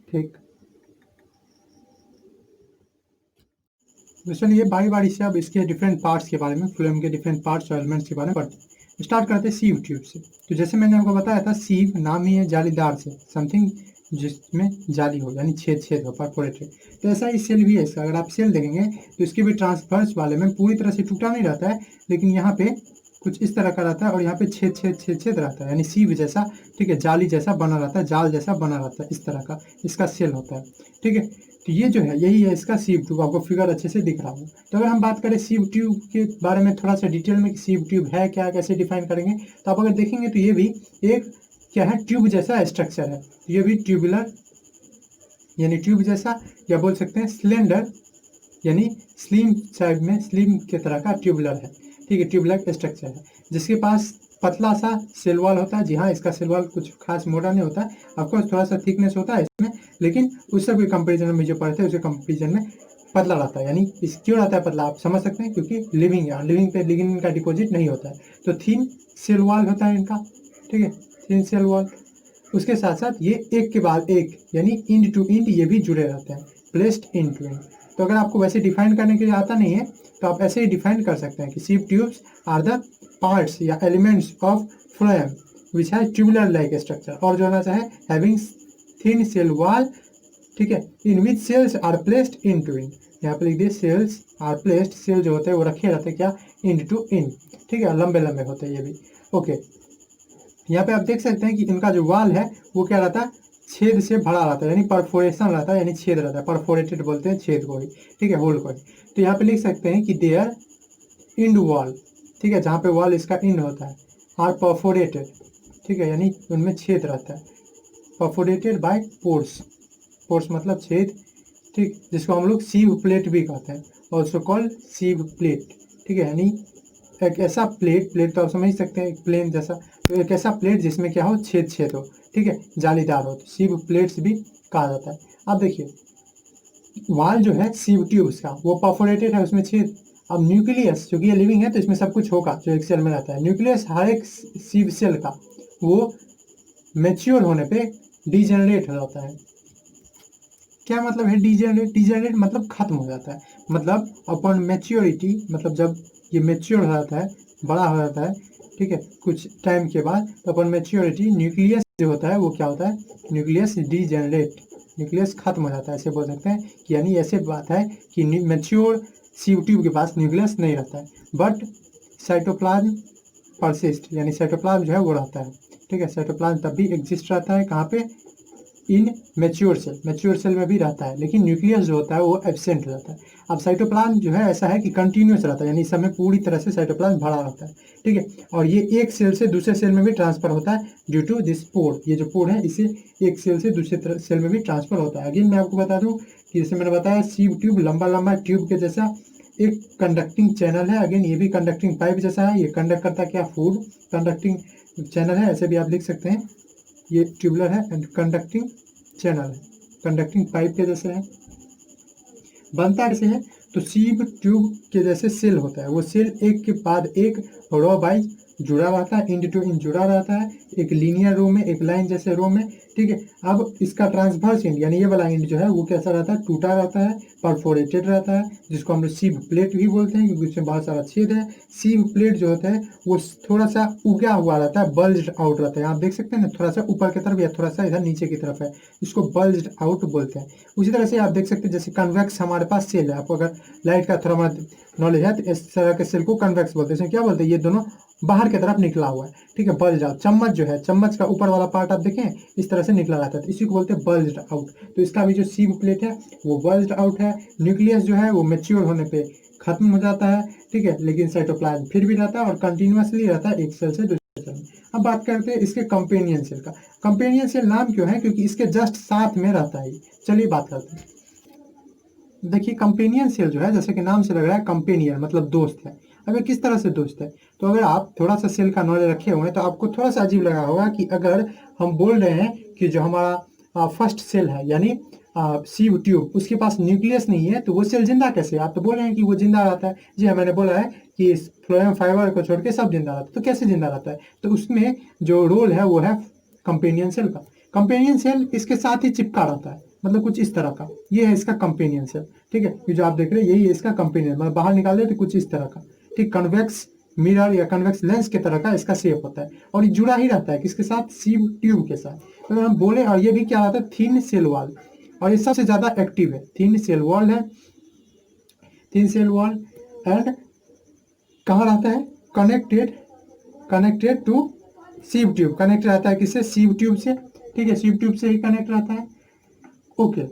Speaker 1: ठीक। तो चलिए बारी बारी से अब इसके डिफरेंट पार्ट्स के बारे में, फ्लोएम के डिफरेंट पार्ट्स और एलिमेंट्स के बारे में पढ़ते हैं। स्टार्ट करते हैं सीव ट्यूब से। तो जैसे मैंने आपको बताया था, सीव नाम ही है जालीदार से, समथिंग जिसमें जाली हो यानी छेद छेद हो, परफोरेटेड। तो ऐसा ही सेल भी है इसका, अगर आप सेल देखेंगे तो इसके भी ट्रांसफर्स वाले में पूरी तरह से टूटा नहीं रहता है, लेकिन यहाँ पे कुछ इस तरह का रहता है और यहाँ पे छेद छेद छेद छेद रहता है, यानी सीव जैसा, ठीक है, जाली जैसा बना रहता है, जाल जैसा बना रहता है, इस तरह का इसका सेल होता है, ठीक है। तो ये जो है यही है इसका सीव ट्यूब, आपको फिगर अच्छे से दिख रहा हो। तो अगर हम बात करें सीव ट्यूब के बारे में थोड़ा सा डिटेल में कि सीव ट्यूब है क्या, कैसे डिफाइन करेंगे, तो आप अगर देखेंगे तो ये भी एक क्या है, ट्यूब जैसा स्ट्रक्चर है। ये भी ट्यूबुलर यानी ट्यूब जैसा, या बोल सकते हैं सिलेंडर यानी स्लिम साइड में स्लिम के तरह का ट्यूबुलर है, ठीक है, ट्यूबुलर स्ट्रक्चर है, जिसके पास पतला सा सेल वॉल होता है। जी हाँ, इसका सेल वॉल कुछ खास मोटा नहीं होता है, ऑफकोर्स थोड़ा सा थिकनेस होता है इसमें, लेकिन उस सब के कंपेरिजन में जो पढ़ते हैं उसके कंपेरिजन में पतला रहता है। यानी इस क्यों रहता है पतला, आप समझ सकते हैं, क्योंकि लिविंग है, लिविंग पे लिग्निन का डिपॉजिट नहीं होता है, तो थिन सेल वॉल होता है इनका, ठीक है, थिन सेल वॉल। उसके साथ साथ ये एक के बाद एक यानी इंड टू इंड ये भी जुड़े रहते हैं, प्लेस्ड इंड टू इंड। तो अगर आपको वैसे डिफाइन करने के लिए आता नहीं है तो आप ऐसे ही डिफाइन कर सकते हैं कि sieve tubes are the parts या elements of phloem which has tubular like structure, और जो होना चाहे हैविंग थिन सेल वॉल, ठीक है, in which cells are placed in to end. यहाँ पर लिख दिए सेल्स आर प्लेस्ड, सेल जो होते हैं वो रखे रहते हैं क्या, इंड टू इंड, ठीक है, लंबे लंबे होते हैं ये भी। ओके, यहाँ पे आप देख सकते हैं कि इनका जो वाल है वो क्या रहता है, छेद से भरा रहता है, यानी परफोरेशन रहता है, यानी छेद रहता है, परफोरेटेड बोलते हैं छेद को ही, ठीक है, होल को ही। तो यहाँ पे लिख सकते हैं कि देयर इंड वॉल, ठीक है, जहाँ पे वॉल इसका इंड होता है, आर परफोरेटेड, ठीक है, यानी उनमें छेद रहता है, परफोरेटेड बाय पोर्स, पोर्स मतलब छेद, ठीक, जिसको हम लोग सीव प्लेट भी कहते हैं, ऑल्सो कॉल्ड सीव प्लेट। ठीक है, यानी एक ऐसा प्लेट, प्लेट तो आप समझ सकते हैं एक प्लेन जैसा, तो एक ऐसा प्लेट जिसमें क्या हो, छेद छेद हो, ठीक है, जालीदार हो, तो सीव प्लेट्स भी कहा जाता है। अब देखिए वाल जो है सीव ट्यूब्स का वो परफोरेटेड है, उसमें छेद। अब न्यूक्लियस, क्योंकि ये लिविंग है तो इसमें सब कुछ होगा जो एक सेल में रहता है। न्यूक्लियस हर एक सीव सेल का वो मैच्योर होने पे डीजेनरेट हो जाता है। क्या मतलब है डीजेनरेट? डीजेनरेट मतलब खत्म हो जाता है, मतलब अपॉन मैच्योरिटी, मतलब जब ये मैच्योर हो जाता है, बड़ा हो जाता है, ठीक है, कुछ टाइम के बाद, तो अपॉन मैच्योरिटी न्यूक्लियस जो होता है वो क्या होता है, न्यूक्लियस डीजेनरेट, न्यूक्लियस खत्म हो जाता है, ऐसे बोल सकते हैं कि यानी ऐसे बात है कि मैच्योर सीव ट्यूब के पास न्यूक्लियस नहीं रहता है, बट साइटोप्लाज्म परसिस्ट, यानी साइटोप्लाज्म जो है वो रहता है। ठीक है, साइटोप्लाज्म तब भी एग्जिस्ट रहता है, कहाँ पे, इन मैच्योर सेल में भी रहता है, लेकिन न्यूक्लियस जो होता है वो एब्सेंट हो जाता है। अब साइटोप्लाज्म जो है ऐसा है कि कंटिन्यूस रहता है, यानी इस समय पूरी तरह से साइटोप्लाज्म भरा रहता है। ठीक है, और ये एक सेल से दूसरे सेल में भी ट्रांसफर होता है ड्यू टू दिस पोर, ये जो पोर है इसे एक सेल से दूसरे सेल में भी ट्रांसफर होता है। अगेन मैं आपको बता दूं कि जैसे मैंने बताया सीव ट्यूब लंबा लंबा ट्यूब के जैसा एक कंडक्टिंग चैनल है, अगेन ये भी कंडक्टिंग पाइप जैसा है, ये कंडक्ट करता है क्या, फूड, कंडक्टिंग चैनल है, ऐसे भी आप लिख सकते हैं, ये ट्यूबुलर है एंड कंडक्टिंग चैनल है, कंडक्टिंग पाइप के जैसे है। बनता कैसे है, तो सीव ट्यूब के जैसे सेल होता है, वो सेल एक के बाद एक रो वाइज जुड़ा रहता है, इंड टू इंड जुड़ा रहता है, एक लीनियर रो में, एक लाइन जैसे रो में। ठीक है, अब इसका ट्रांसवर्स इंड यानी ये वाला इंड जो है वो कैसा रहता है, टूटा रहता है, परफोरेटेड रहता है, जिसको हम लोग सीव प्लेट भी बोलते हैं क्योंकि उसमें बहुत सारा छेद है। सीव प्लेट जो होता है वो थोड़ा सा उगा हुआ रहता है, बल्ज्ड आउट रहता है, आप देख सकते हैं ना, थोड़ा सा ऊपर की तरफ या थोड़ा सा इधर नीचे की तरफ है, इसको बल्ज्ड आउट बोलते हैं। उसी तरह से आप देख सकते हैं जैसे कन्वेक्स हमारे पास सेल है, आपको अगर लाइट का थोड़ा नॉलेज है तो इस तरह के सेल को कन्वेक्स बोलते हैं। इसमें क्या बोलते हैं, ये दोनों बाहर की तरफ निकला हुआ है, ठीक है, बल्ज आउट। चम्मच जो है, चम्मच का ऊपर वाला पार्ट आप देखें इस तरह से निकला रहता है, तो इसी को बोलते हैं बल्ज आउट। तो इसका भी जो सीव प्लेट है वो बल्ज आउट है। न्यूक्लियस जो है वो मेच्योर होने पे खत्म हो जाता है, ठीक है, लेकिन साइटोप्लाज्म फिर भी रहता है और कंटिन्यूअसली रहता है एक सेल से दूसरे सेल में। अब बात करते हैं इसके कंपेनियन सेल का। कंपेनियन सेल नाम क्यों है, क्योंकि इसके जस्ट साथ में रहता है। चलिए बात करते हैं। देखिए कंपेनियन सेल जो है, जैसे कि नाम से लग रहा है कंपेनियन मतलब दोस्त है। अगर किस तरह से दोस्त है, तो अगर आप थोड़ा सा सेल का नॉलेज रखे हुए हैं तो आपको थोड़ा सा अजीब लगा होगा कि अगर हम बोल रहे हैं कि जो हमारा फर्स्ट सेल है यानी सीव ट्यूब, उसके पास न्यूक्लियस नहीं है, तो वो सेल जिंदा कैसे है? आप तो बोल रहे हैं कि वो जिंदा रहता है। जी हाँ, मैंने बोला है कि फ्लोएम फाइबर को छोड़ के सब जिंदा रहता है, तो कैसे जिंदा रहता है? तो उसमें जो रोल है वो है कंपेनियन सेल का। कंपेनियन सेल इसके साथ ही चिपका रहता है, मतलब कुछ इस तरह का, ये है इसका कंपेनियन सेल। ठीक है, ये जो आप देख रहे हैं यही है इसका कंपेनियन, मतलब बाहर निकाल दे तो कुछ इस तरह का, ठीक, कन्वेक्स मिरर या कन्वेक्स लेंस के तरह का इसका शेप होता है, और ये जुड़ा ही रहता है किसके साथ, सीव ट्यूब के साथ। तो अगर हम बोले, और ये भी क्या रहता है, थिन सेल वॉल, और ये सबसे ज्यादा एक्टिव है, थिन सेल वॉल है, थिन सेल वॉल, एंड कहाँ रहता है, connected, connected to sieve tube, connect रहता है किससे, सीव ट्यूब से। ठीक है, सीव ट्यूब से ही कनेक्ट रहता है। ओके,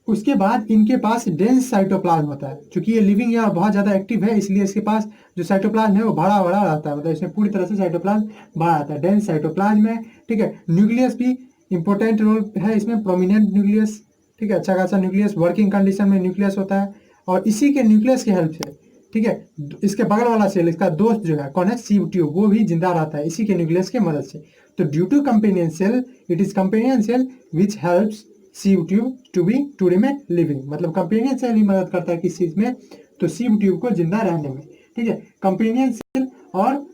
Speaker 1: उसके बाद इनके पास डेंस साइटोप्लाज्म होता है, क्योंकि ये लिविंग है और बहुत ज़्यादा एक्टिव है, इसलिए इसके पास जो साइटोप्लाज्म है वो बड़ा बड़ा रहता है, मतलब इसमें पूरी तरह से साइटोप्लाज्म बड़ा रहता है, डेंस साइटोप्लाज्म है। ठीक है, न्यूक्लियस भी इंपॉर्टेंट रोल है इसमें, प्रोमिनेंट न्यूक्लियस, ठीक है, अच्छा खासा न्यूक्लियस, वर्किंग कंडीशन में न्यूक्लियस होता है, और इसी के न्यूक्लियस की हेल्प से, ठीक है, इसके बगल वाला सेल, इसका दोस्त जो है कौन है, सीव ट्यूब, वो भी जिंदा रहता है इसी के न्यूक्लियस की मदद से। तो due to companion cell, it is companion cell which helps sieve tube to remain living, मतलब कंपेनियन सेल ही मदद करता है किस चीज में, तो सीव ट्यूब को जिंदा रहने में। ठीक है, कंपेनियन सेल और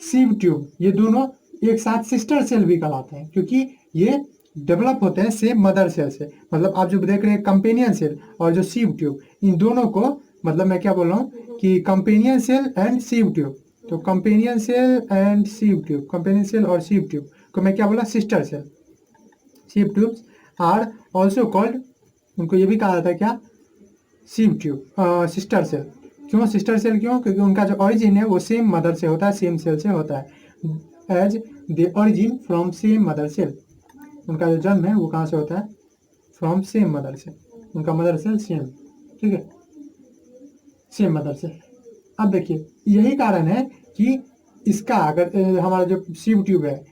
Speaker 1: सीव ट्यूब ये दोनों एक साथ सिस्टर सेल भी कहलाते हैं, क्योंकि ये डेवलप होते हैं सेम मदर सेल से। मतलब आप जो देख रहे हैं कंपेनियन सेल और जो सीव ट्यूब, इन दोनों को, मतलब मैं क्या बोल रहा हूँ कि companion cell and sieve tube, तो companion cell and sieve tube, companion cell और सीव ट्यूब को मैं क्या बोला, sister cell. Sieve tubes are also called, उनको ये भी कहा जाता है क्या, सीव ट्यूब, सिस्टर सेल। क्यों सिस्टर सेल, क्यों? क्योंकि उनका जो ऑरिजिन है वो सेम मदर से होता है, सेम सेल से होता है, as the origin from same mother cell. उनका जो जन्म है वो कहाँ से होता है, फ्रॉम सेम मदर से, उनका मदर सेल सेम, ठीक है, सेम मदर सेल। अब देखिए यही कारण है कि इसका अगर हमारा जो सीव ट्यूब है,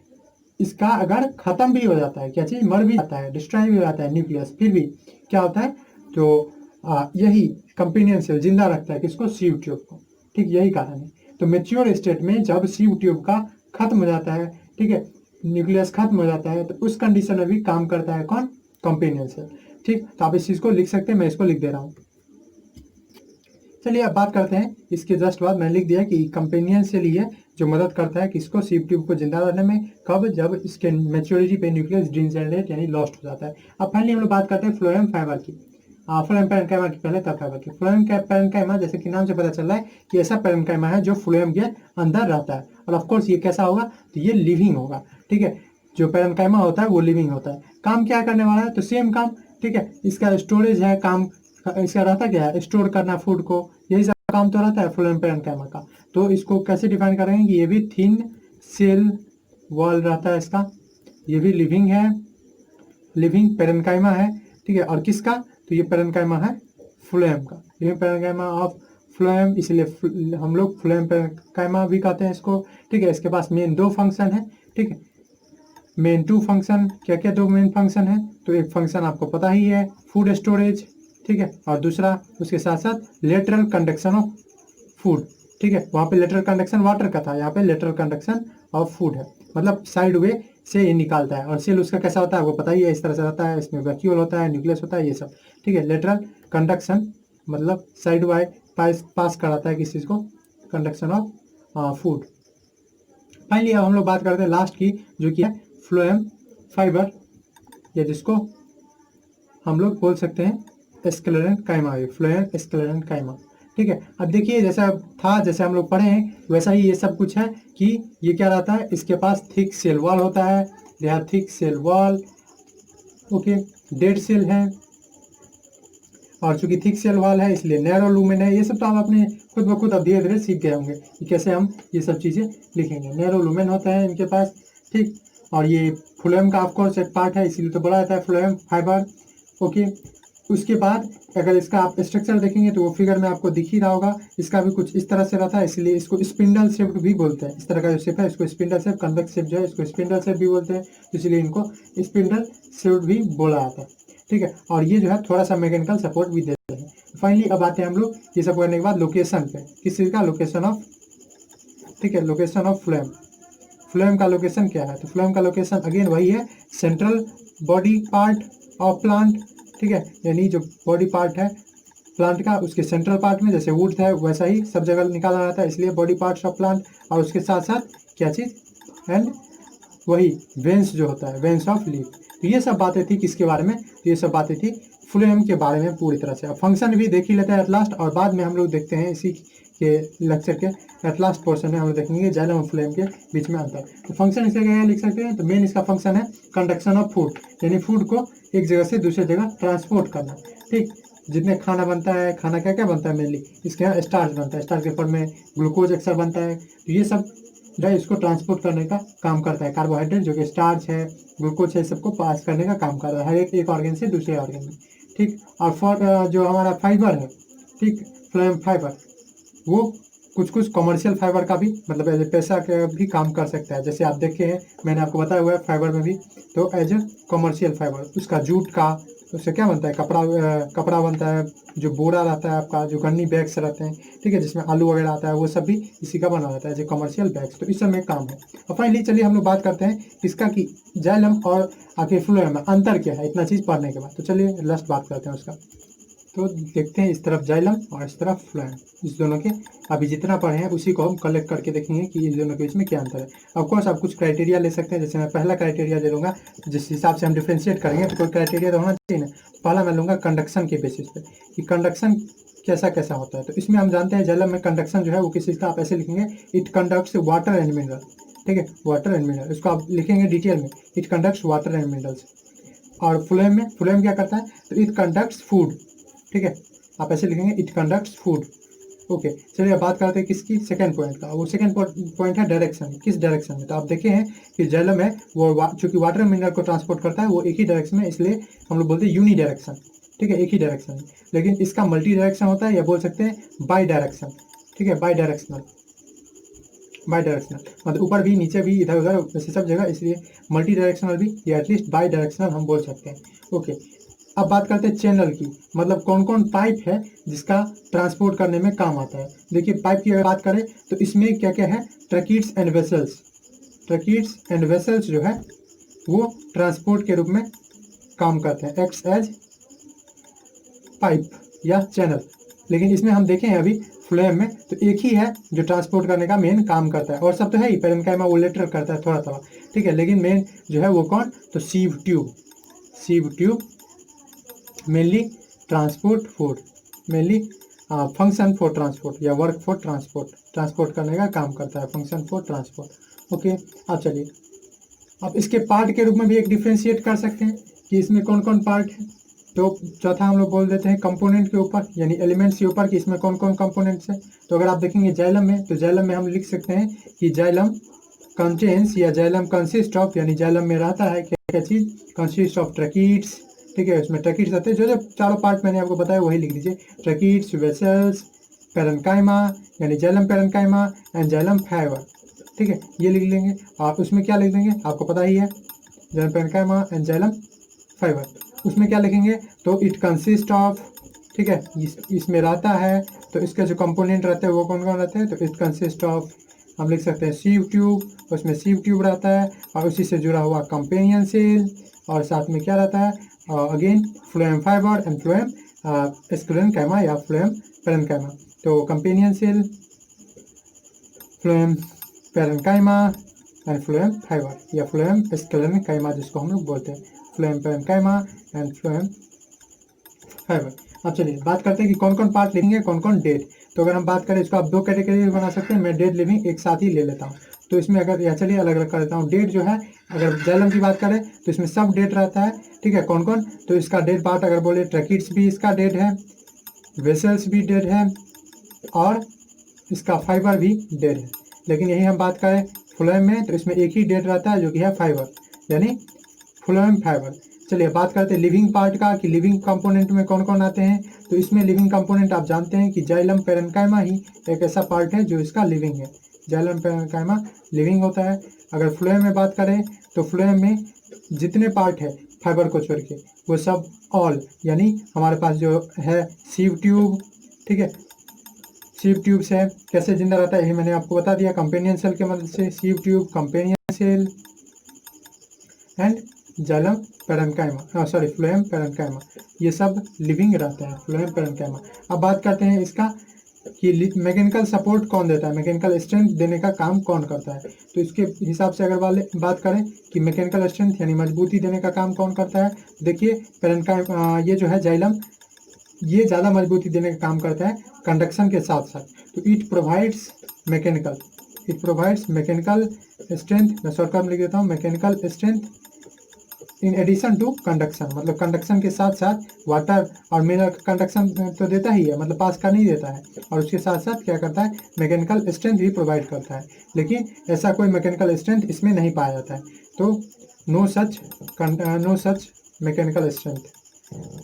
Speaker 1: इसका अगर खत्म भी हो जाता है, क्या चीज, मर भी जाता है, डिस्ट्रॉय भी हो जाता है न्यूक्लियस, फिर भी क्या होता है, तो यही कंपेनियन सेल जिंदा रखता है किसको, सी ट्यूब को, ठीक, यही कारण है। तो मेच्योर स्टेट में जब सी ट्यूब का खत्म हो जाता है, ठीक है, न्यूक्लियस खत्म हो जाता है, तो उस कंडीशन में भी काम करता है कौन, कंपेनियन सेल, ठीक। तो आप इस चीज को लिख सकते हैं, मैं इसको लिख दे रहा हूँ। चलिए अब बात करते हैं इसके जस्ट बाद मैंने लिख दिया कि कंपेनियन सेल ही है जो मदद करता है किसको, सी ट्यूब को जिंदा रखने में, कब, जब इसके मैच्योरिटी पे न्यूक्लियस डिजेनरेट यानी लॉस्ट हो जाता है। अब फाइनली हम लोग बात करते हैं फ्लोएम फाइबर की, फ्लोएम पैरेन्काइमा की पहले, तब फाइबर की। फ्लोएम पैरेन्काइमा जैसे कि नाम से पता चल रहा है कि ऐसा पैरेन्काइमा है जो फ्लोएम के अंदर रहता है, और ऑफकोर्स ये कैसा होगा, तो ये लिविंग होगा, ठीक है। जो पैरेन्काइमा होता है वो लिविंग होता है। काम क्या करने वाला है, तो सेम काम, ठीक है, इसका स्टोरेज है काम, इसका रहता क्या है, स्टोर करना फूड को, यही सब काम तो रहता है फ्लोएम पैरेन्काइमा का। तो इसको कैसे डिफाइन करेंगे कि ये भी थिन सेल वॉल रहता है इसका, ये भी लिविंग है, लिविंग पैरेन्काइमा है, ठीक है। और किसका, तो ये पैरेन्काइमा है फ्लोएम का, लिविंग पैरेन्काइमा ऑफ फ्लोएम, इसलिए हम लोग फ्लोएम पैरेन्काइमा भी कहते हैं इसको, ठीक है। इसके पास मेन दो फंक्शन है, ठीक है, मेन टू फंक्शन, क्या क्या दो मेन फंक्शन है, तो एक फंक्शन आपको पता ही है फूड स्टोरेज, ठीक है, और दूसरा उसके साथ साथ लेटरल कंडक्शन ऑफ फूड, ठीक है। वहाँ पे लेटरल कंडक्शन वाटर का था, यहाँ पे लेटरल कंडक्शन ऑफ फूड है, मतलब साइड वे से ये निकालता है। और सेल उसका कैसा होता है वो पता ही है, इस तरह से रहता है, इसमें वैक्यूल होता है, न्यूक्लियस होता है, ये सब, ठीक है। लेटरल कंडक्शन मतलब साइड वाई पास कराता है किस चीज़ को, कंडक्शन ऑफ फूड। फाइनली अब हम लोग बात करते हैं लास्ट की, जो कि है फ्लोएम फाइबर, या जिसको हम लोग बोल सकते हैं स्क्लेरेंट काइमा, फ्लोएम स्क्लेरेंट काइमा, ठीक है। अब देखिए जैसा था, जैसे हम लोग पढ़े हैं वैसा ही ये सब कुछ है कि ये क्या रहता है, इसके पास थिक सेल वॉल होता है, they have thick cell wall, okay, dead cell है, और चूंकि थिक सेल वॉल है इसलिए नैरो लूमेन है। ये सब तो आप अपने खुद ब खुद अब धीरे धीरे सीख गए होंगे कि कैसे हम ये सब चीज़ें लिखेंगे। नैरो लूमेन होता है इनके पास, ठीक। और ये फ्लोएम का ऑफकोर्स एक पार्ट है, इसीलिए तो बोला जाता है फ्लोएम फाइबर, ओके। उसके बाद अगर इसका आप स्ट्रक्चर देखेंगे तो वो फिगर में आपको दिख ही रहा होगा, इसका भी कुछ इस तरह से रहता है, इसलिए इसको स्पिंडल शेप भी बोलते हैं। इस तरह का जो शेप है इसको स्पिंडल शेप, कन्वेक्स शेप जो है इसको स्पिंडल शेप भी बोलते हैं, इसलिए इनको स्पिंडल शेप भी बोला जाता है, ठीक है। और ये जो है थोड़ा सा मैकेनिकल सपोर्ट भी देते हैं। फाइनली अब आते हैं हम लोग ये सब करने के बाद लोकेशन पे, किस चीज़ का, लोकेशन ऑफ, ठीक है, लोकेशन ऑफ फ्लोएम। फ्लोएम का लोकेशन क्या है, तो फ्लोएम का लोकेशन अगेन वही है, central body part of plant, ठीक है, यानी जो बॉडी पार्ट है प्लांट का उसके सेंट्रल पार्ट में, जैसे वुड है वैसा ही सब जगह निकाला जाता है, इसलिए बॉडी पार्ट्स ऑफ प्लांट। और उसके साथ साथ क्या चीज़, एंड वही वेंस जो होता है, वेंस ऑफ लीफ। तो ये सब बातें थी किसके बारे में, तो ये सब बातें थी फ्लोएम के बारे में पूरी तरह से। अब फंक्शन भी देख ही लेते हैं एट लास्ट, और बाद में हम लोग देखते हैं इसी के लेक्चर के एट लास्ट पोर्शन में हम लोग देखेंगे जाइलम और फ्लोएम के बीच में अंतर। तो फंक्शन इसका क्या लिख सकते हैं, तो मेन इसका फंक्शन है कंडक्शन ऑफ फूड, यानी फूड को एक जगह से दूसरी जगह ट्रांसपोर्ट करना, ठीक। जितने खाना बनता है, खाना क्या क्या बनता है मेनली, इसके यहाँ स्टार्च बनता है, स्टार्च के फॉर्म में ग्लूकोज अक्सर बनता है, तो ये सब जो है इसको ट्रांसपोर्ट करने का काम करता है। कार्बोहाइड्रेट जो कि स्टार्च है, ग्लूकोज है, सबको पास करने का काम कर रहा है हर एक ऑर्गन से दूसरे ऑर्गन में, ठीक। और फॉर जो हमारा फाइबर है, ठीक, फ्लोएम फाइबर, वो कुछ कुछ कमर्शियल फाइबर का भी मतलब एज ए पैसा का भी काम कर सकता है। जैसे आप देखे हैं मैंने आपको बताया हुआ है फाइबर में भी, तो एज ए कमर्शियल फाइबर उसका जूट का, उससे क्या बनता है, कपड़ा बनता है, जो बोरा रहता है आपका, जो गन्नी बैग्स रहते हैं, ठीक है, जिसमें आलू वगैरह आता है, वो सब भी इसी का बना रहता है जो कमर्शियल बैग्स। तो इस सब में काम है। और फाइनली चलिए हम लोग बात करते हैं इसका कि जाइलम और आखिर फ्लोएम में अंतर क्या है, इतना चीज़ पढ़ने के बाद। तो चलिए लास्ट बात करते हैं उसका। तो देखते हैं इस तरफ जाइलम और इस तरफ फ्लोएम, इस दोनों के अभी जितना पढ़े हैं उसी को हम कलेक्ट करके देखेंगे कि इन दोनों के बीच में क्या अंतर है। ऑफकोर्स आप कुछ क्राइटेरिया ले सकते हैं, जैसे मैं पहला क्राइटेरिया ले लूँगा, जिस हिसाब से हम डिफ्रेंशिएट करेंगे तो कोई क्राइटेरिया तो होना चाहिए ना। पहला मैं लूँगा कंडक्शन के बेसिस पे कि कंडक्शन कैसा कैसा होता है। तो इसमें हम जानते हैं जाइलम में कंडक्शन जो है वो किस चीज़ का, आप ऐसे लिखेंगे, it conducts water and mineral, ठीक है, वाटर एंड मिनरल, इसको आप लिखेंगे डिटेल में, it conducts water and minerals. और फ्लोएम में, फ्लोएम क्या करता है, तो इट कंडक्ट्स फूड, ठीक है, आप ऐसे लिखेंगे, इट कंडक्ट्स फूड, ओके। चलिए बात करते हैं किसकी, सेकंड पॉइंट का। वो सेकंड पॉइंट है डायरेक्शन, किस डायरेक्शन में। तो आप देखे हैं कि जाइलम है वो चूंकि वाटर मिनरल को ट्रांसपोर्ट करता है वो एक ही डायरेक्शन में, इसलिए हम लोग बोलते हैं यूनी डायरेक्शन, ठीक है, एक ही डायरेक्शन में। लेकिन इसका मल्टी डायरेक्शन होता है, या बोल सकते हैं बाई डायरेक्शन, ठीक है, बाई डायरेक्शनल, बाई डायरेक्शनल मतलब ऊपर भी नीचे भी इधर उधर वैसे सब जगह, इसलिए मल्टी डायरेक्शनल भी या एटलीस्ट बाई डायरेक्शनल हम बोल सकते हैं, ओके। अब बात करते हैं चैनल की, मतलब कौन कौन पाइप है जिसका ट्रांसपोर्ट करने में काम आता है। देखिए पाइप की अगर बात करें तो इसमें क्या क्या है, tracheids and vessels. Tracheids and vessels जो है वो ट्रांसपोर्ट के रूप में काम करते हैं, एक्ट्स एज पाइप या चैनल। लेकिन इसमें हम देखें अभी फ्लोएम में तो एक ही है जो ट्रांसपोर्ट करने का मेन काम करता है, और सब तो है ही, पेरेन्काइमा वो लेटर करता है थोड़ा थोड़ा, ठीक है। लेकिन मेन जो है वो कौन, तो sieve tube. Sieve tube mainly transport food, mainly function for transport या वर्क फॉर ट्रांसपोर्ट, ट्रांसपोर्ट करने का काम करता है, फंक्शन फॉर ट्रांसपोर्ट। ओके, अब चलिए अब इसके पार्ट के रूप में भी एक डिफ्रेंशिएट कर सकते हैं कि इसमें कौन कौन पार्ट है। तो चौथा हम लोग बोल देते हैं कंपोनेंट के ऊपर, यानी एलिमेंट्स के ऊपर कि इसमें कौन कौन कंपोनेंट्स है। तो अगर आप देखेंगे जाइलम में, तो जाइलम में हम लिख सकते हैं कि जाइलम कंटेन्स या जाइलम कंसिस्ट ऑफ, यानी जाइलम में रहता है क्या क्या चीज़, कंसिस्ट ऑफ ट्रैकिड्स, ठीक है। उसमें ट्रैकिड्स आते हैं, जो जो चारों पार्ट मैंने आपको बताया वही लिख लीजिए, ट्रैकिड्स, वेसल्स, पेरेन्काइमा यानी xylem parenchyma and xylem fibre, ठीक है, ये लिख लेंगे। आप उसमें क्या लिख देंगे, आपको पता ही है, xylem parenchyma and xylem fibre. उसमें क्या लिखेंगे, तो इट कंसिस्ट ऑफ, ठीक है, इसमें रहता है, तो इसके जो कंपोनेंट रहते हैं वो कौन कौन रहते हैं, तो इट कंसिस्ट ऑफ हम लिख सकते हैं सीव ट्यूब, उसमें सीव ट्यूब रहता है और उसी से जुड़ा हुआ कंपेनियन सेल, और साथ में क्या रहता है, again phloem fibre and phloem sclerenchyma या फ्लोएम पेरेन्काइमा। तो companion cell, phloem parenchyma and phloem fibre या फ्लोएम स्क्लेरेन्काइमा जिसको हम लोग बोलते हैं, phloem parenchyma and phloem fibre. अब चलिए बात करते हैं कि कौन कौन पार्ट लिविंग है, कौन कौन डेड। तो अगर हम बात करें इसको आप दो कैटेगरी में बना सकते हैं, मैं डेड लिविंग एक साथ ही ले लेता हूँ। तो इसमें अगर या चलिए अलग अलग कर देता हूँ। डेड जो है, अगर जाइलम की बात करें तो इसमें सब डेड रहता है, ठीक है। कौन कौन, तो इसका डेड पार्ट अगर बोले ट्रैकिड्स भी इसका डेड है, वेसल्स भी डेड है, और इसका फाइबर भी डेड है। लेकिन यही हम बात करें फ्लोएम में, तो इसमें एक ही डेड रहता है जो कि है फाइबर, यानी फ्लोएम फाइबर। चलिए बात करते हैं लिविंग पार्ट का कि लिविंग कंपोनेंट में कौन कौन आते हैं। तो इसमें लिविंग कंपोनेंट आप जानते हैं कि जाइलम पेरेन्काइमा ही एक ऐसा पार्ट है जो इसका लिविंग है, जाइलम पेरेन्काइमा लिविंग होता है। अगर फ्लोएम में बात करें तो फ्लोएम में जितने पार्ट है फाइबर को छोड़ के वो सब ऑल, यानी हमारे पास जो है सीव ट्यूब, ठीक है, सीव ट्यूब से कैसे जिंदा रहता है यही मैंने आपको बता दिया, कंपेनियन सेल के मदद से, sieve tube, companion cell and xylem parenchyma, sorry phloem parenchyma, ये सब लिविंग रहते हैं, फ्लोएम पेरेन्काइमा। अब बात करते हैं इसका कि मैकेनिकल सपोर्ट कौन देता है, मैकेनिकल स्ट्रेंथ देने का काम कौन करता है। तो इसके हिसाब से अगर वाले बात करें कि मैकेनिकल स्ट्रेंथ यानी मजबूती देने का काम कौन करता है, देखिए पेरेन्काइमा ये जो है जाइलम, ये ज़्यादा मजबूती देने का काम करता है कंडक्शन के साथ साथ। तो it provides mechanical, it provides mechanical strength, मैं शॉर्टकट में लिख देता हूँ, mechanical strength in addition to conduction, मतलब कंडक्शन के साथ साथ वाटर और मिनरल कंडक्शन तो देता ही है, मतलब पास का नहीं देता है, और उसके साथ साथ क्या करता है, मैकेनिकल स्ट्रेंथ भी प्रोवाइड करता है। लेकिन ऐसा कोई मैकेनिकल स्ट्रेंथ इसमें नहीं पाया जाता है, तो no such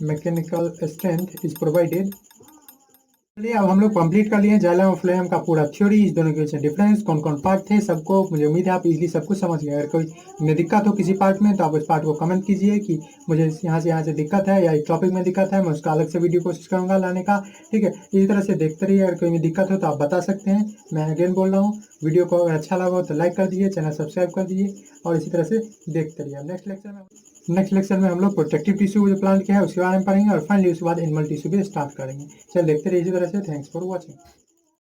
Speaker 1: mechanical strength is provided. चलिए अब हम लोग कंप्लीट कर लिए जाइलम और फ्लोएम का पूरा थ्योरी, इस दोनों के बीच डिफरेंस, कौन कौन पार्ट थे, सबको मुझे उम्मीद है आप इजीली सब कुछ समझ गए। अगर कोई में दिक्कत हो किसी पार्ट में तो आप उस पार्ट को कमेंट कीजिए कि मुझे यहाँ से दिक्कत है या इस टॉपिक में दिक्कत है, मैं उसका अलग से वीडियो कोशिश करूँगा लाने का, ठीक है। इसी तरह से देखते रहिए, अगर कोई में दिक्कत हो तो आप बता सकते हैं। मैं अगेन बोल रहा हूँ, वीडियो को अगर अच्छा लगा हो तो लाइक कर दीजिए, चैनल सब्सक्राइब कर दीजिए, और इसी तरह से देखते रहिए। नेक्स्ट लेक्चर में हम लोग प्रोटेक्टिव टिश्यू जो प्लांट क्या है उसके बारे में पढ़ेंगे, और फाइनली उसके बाद एनिमल टिश्यू भी स्टार्ट करेंगे। चल देखते रहिए इसी तरह से। Thanks for watching.